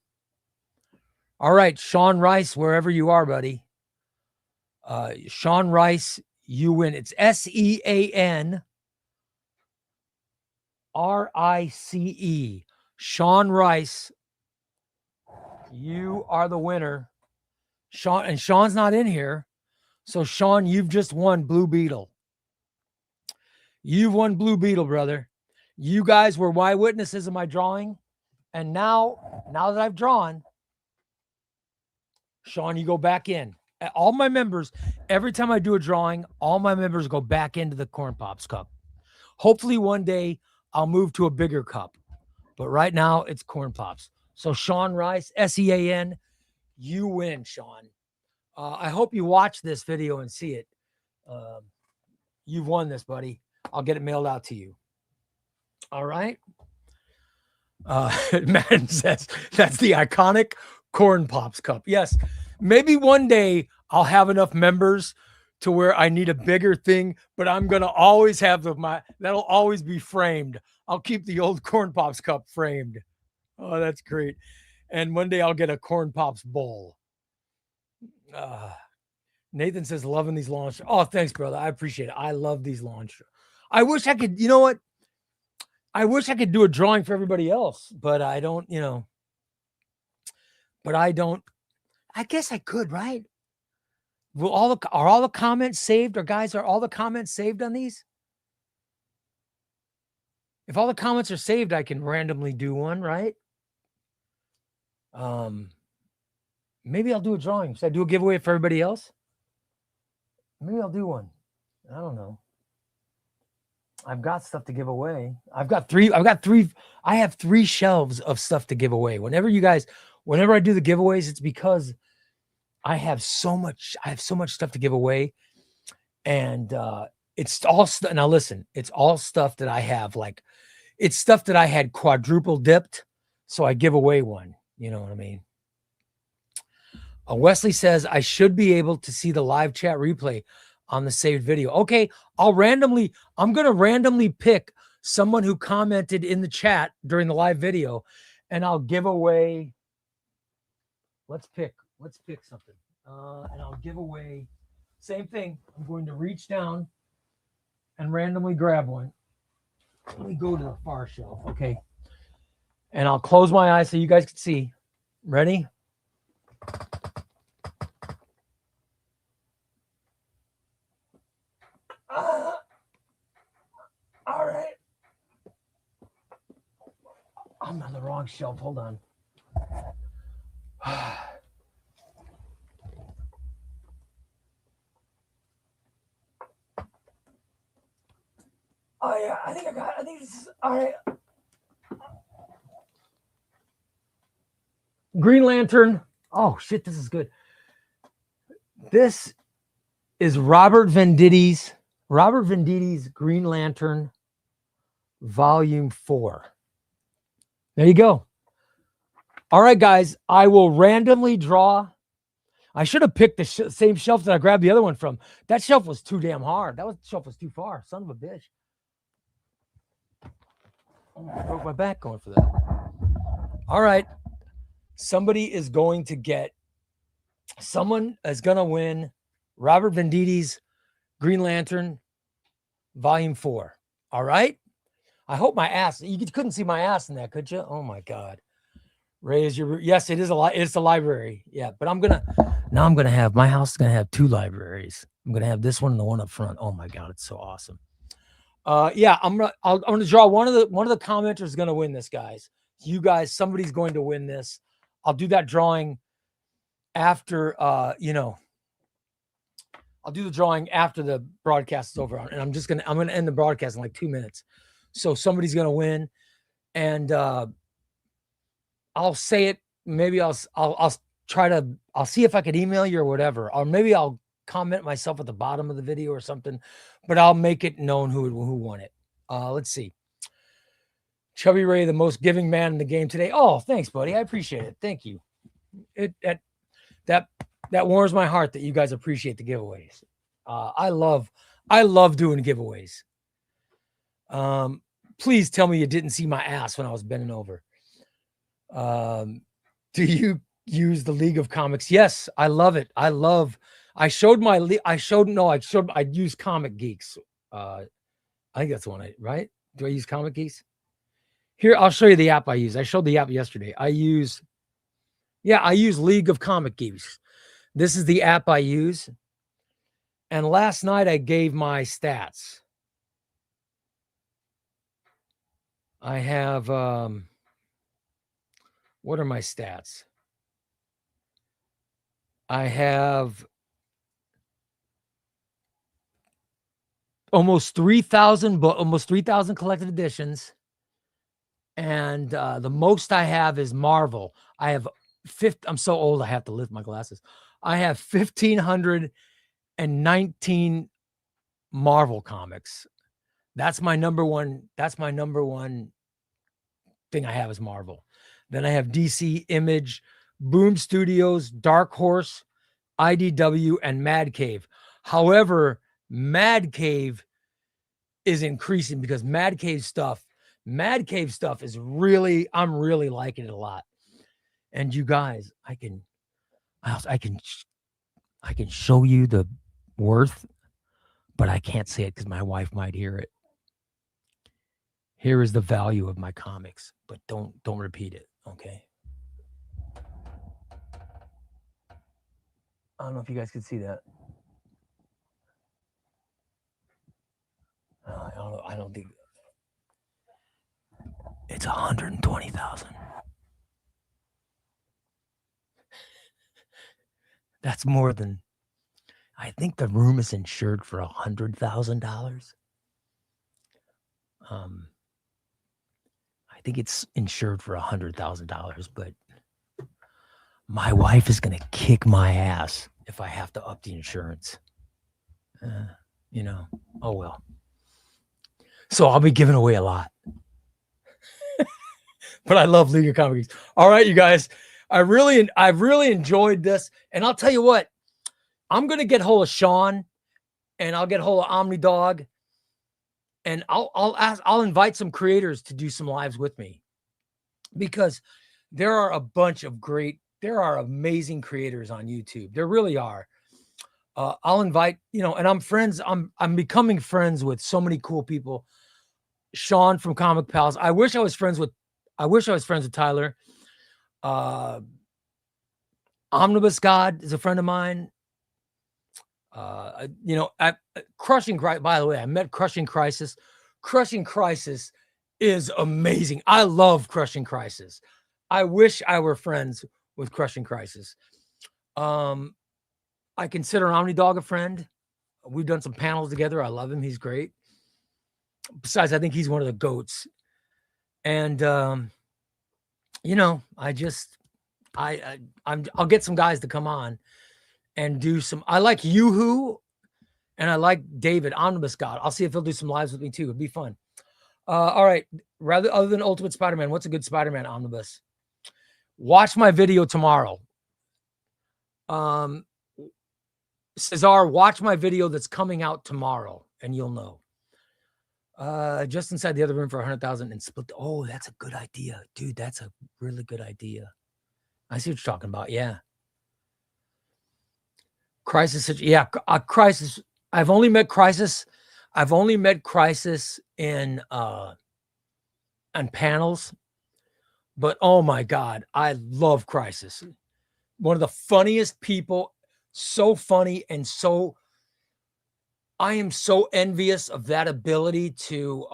right, Sean Rice, wherever you are, buddy. Sean Rice, you win. It's SEANRICE. Sean Rice. You are the winner. Sean's not in here. So Sean, you've just won Blue Beetle. You've won Blue Beetle, brother. You guys were my witnesses of my drawing. And now that I've drawn, Sean, you go back in. All my members, every time I do a drawing, all my members go back into the Corn Pops cup. Hopefully one day I'll move to a bigger cup. But right now it's Corn Pops. So Sean Rice, SEAN, you win, Sean. I hope you watch this video and see it. You've won this, buddy. I'll get it mailed out to you. All right. Man says that's the iconic Corn Pops cup. Yes. Maybe one day I'll have enough members to where I need a bigger thing, but I'm going to always have that'll always be framed. I'll keep the old Corn Pops cup framed. Oh, that's great. And one day I'll get a Corn Pops bowl. Nathan says, loving these launch. Oh, thanks, brother. I appreciate it. I love these launch. I wish I could, you know what? I wish I could do a drawing for everybody else, but I don't, but I don't. I guess I could, right? Are all the comments saved? Or guys, are all the comments saved on these? If all the comments are saved, I can randomly do one, right? Maybe I'll do a drawing. Should I do a giveaway for everybody else? Maybe I'll do one. I don't know. I've got stuff to give away. I have 3 shelves of stuff to give away. Whenever I do the giveaways, it's because I have so much stuff to give away. And it's all stuff. Now listen, it's all stuff that I have, like it's stuff that I had quadruple dipped. So I give away one. You know what I mean? Wesley says I should be able to see the live chat replay on the saved video. Okay, I'm going to randomly pick someone who commented in the chat during the live video, and I'll give away. Let's pick something. And I'll give away, same thing. I'm going to reach down and randomly grab one. Let me go to the far shelf. Okay. And I'll close my eyes so you guys can see. Ready? All right. I'm on the wrong shelf. Hold on. Oh yeah, I think this is all right. Green Lantern. Oh shit, this is good. This is Robert Venditti's Green Lantern Volume 4. There you go. All right, guys, I will randomly draw. I should have picked the same shelf that I grabbed the other one from. That shelf was too damn hard. Shelf was too far. Son of a bitch. I broke my back going for that. All right. Someone is going to win Robert Venditti's Green Lantern Volume 4. All right. I hope my ass, you couldn't see my ass in that, could you? Oh my God. Ray, yes, it is it's a library. Yeah. But my house is going to have 2 libraries. I'm going to have this one and the one up front. Oh my God. It's so awesome. Yeah, I'm going to draw one of the commenters is going to win this, guys. You guys, somebody's going to win this. I'll do that drawing after, I'll do the drawing after the broadcast is over, and I'm going to end the broadcast in like 2 minutes. So somebody's going to win, and I'll say it. Maybe I'll see if I could email you or whatever, or maybe I'll comment myself at the bottom of the video or something, but I'll make it known who won it. Let's see. CubbyRay, the most giving man in the game today. Oh, thanks, buddy. I appreciate it. Thank you. That warms my heart that you guys appreciate the giveaways. I love doing giveaways. Please tell me you didn't see my ass when I was bending over. Do you use the League of Comics? Yes, I love it. I use Comic Geeks. I think that's the one, right? Do I use Comic Geeks? Here, I'll show you the app I use. I showed the app yesterday. I use League of Comic Geeks. This is the app I use. And last night I gave my stats. I have What are my stats? I have almost 3,000 collected editions. And the most I have is Marvel. I have I'm so old I have to lift my glasses. I have 1,519 Marvel comics. That's my number one. That's my number one thing I have is Marvel. Then I have DC, Image, Boom Studios, Dark Horse, IDW, and Mad Cave. However, Mad Cave is increasing because Mad Cave stuff is really, I'm really liking it a lot. And you guys, I can show you the worth, but I can't say it because my wife might hear it. Here is the value of my comics, but don't repeat it, okay? I don't know if you guys can see that. I don't think it's 120,000. That's more than, I think the room is insured for $100,000. I think it's insured for $100,000, but my wife is going to kick my ass if I have to up the insurance. You know, oh well. So I'll be giving away a lot. But I love League of Comic Geeks. All right, you guys. I've really enjoyed this. And I'll tell you what, I'm going to get hold of Sean and I'll get hold of OmniDog. And I'll invite some creators to do some lives with me, because there are a bunch of there are amazing creators on YouTube. There really are. I'll invite, and I'm becoming friends with so many cool people. Sean from Comic Pals. I wish I was friends with Tyler. Omnibus God is a friend of mine. Crushing Crisis, by the way, I met Crushing Crisis. Crushing Crisis is amazing. I love Crushing Crisis. I wish I were friends with Crushing Crisis. I consider OmniDog a friend. We've done some panels together. I love him. He's great. Besides, I think he's one of the GOATs. And, I'll get some guys to come on and do some. I like Yoo-Hoo and I like David, Omnibus God. I'll see if he'll do some lives with me too. It'd be fun. All right. Other than Ultimate Spider-Man, what's a good Spider-Man omnibus? Watch my video tomorrow. Cesar, watch my video that's coming out tomorrow and you'll know. Just inside the other room for 100,000 and split. Oh, that's a good idea, dude. That's a really good idea. I see what you're talking about. Yeah. Crisis. Yeah. Crisis. I've only met Crisis in on panels, but oh my God, I love Crisis. One of the funniest people, so funny and so. I am so envious of that ability to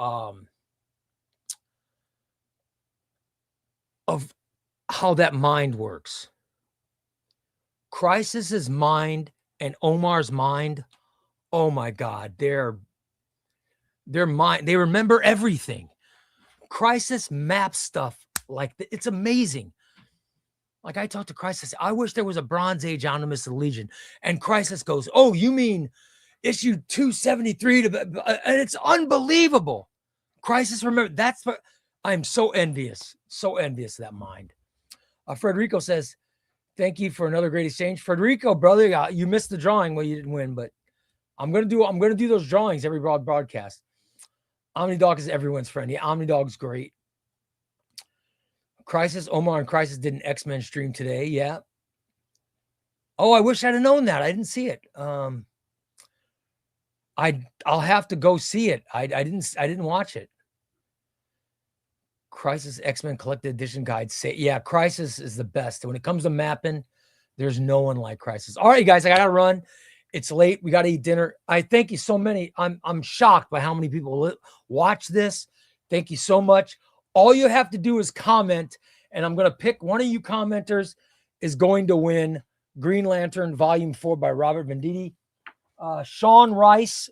of how that mind works. Crisis's mind and Omar's mind. Oh my God, their mind, they remember everything. Crisis maps stuff like it's amazing. Like I talked to Crisis, I wish there was a Bronze Age Omnibus of the Legion, and Crisis goes, "Oh, you mean issue 273 and it's unbelievable." Crisis, remember, that's what I'm so envious of that mind. Frederico says, "Thank you for another great exchange." Frederico, brother, you missed the drawing. Well, you didn't win, but I'm gonna do those drawings every broadcast. OmniDog is everyone's friend. Yeah, OmniDog's great. Crisis, Omar and Crisis did an X-Men stream today. Yeah. Oh, I wish I'd have known that. I didn't see it. I'll have to go see it. I didn't watch it. Crisis X-Men Collected Edition Guide. Yeah, Crisis is the best. When it comes to mapping, there's no one like Crisis. All right, guys, I gotta run. It's late. We gotta eat dinner. I thank you so many. I'm shocked by how many people watch this. Thank you so much. All you have to do is comment And I'm going to pick one of you commenters is going to win Green Lantern Volume 4 by Robert Venditti. Sean Rice,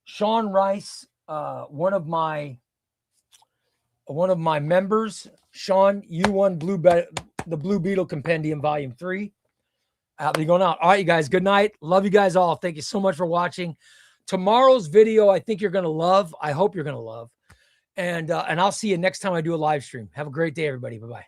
one of my members. Sean, you won the Blue Beetle Compendium Volume 3. I'll be going out. All right, you guys, good night. Love you guys all. Thank you so much for watching. Tomorrow's video, I think you're going to love. I hope you're going to love. And I'll see you next time I do a live stream. Have a great day, everybody. Bye-bye.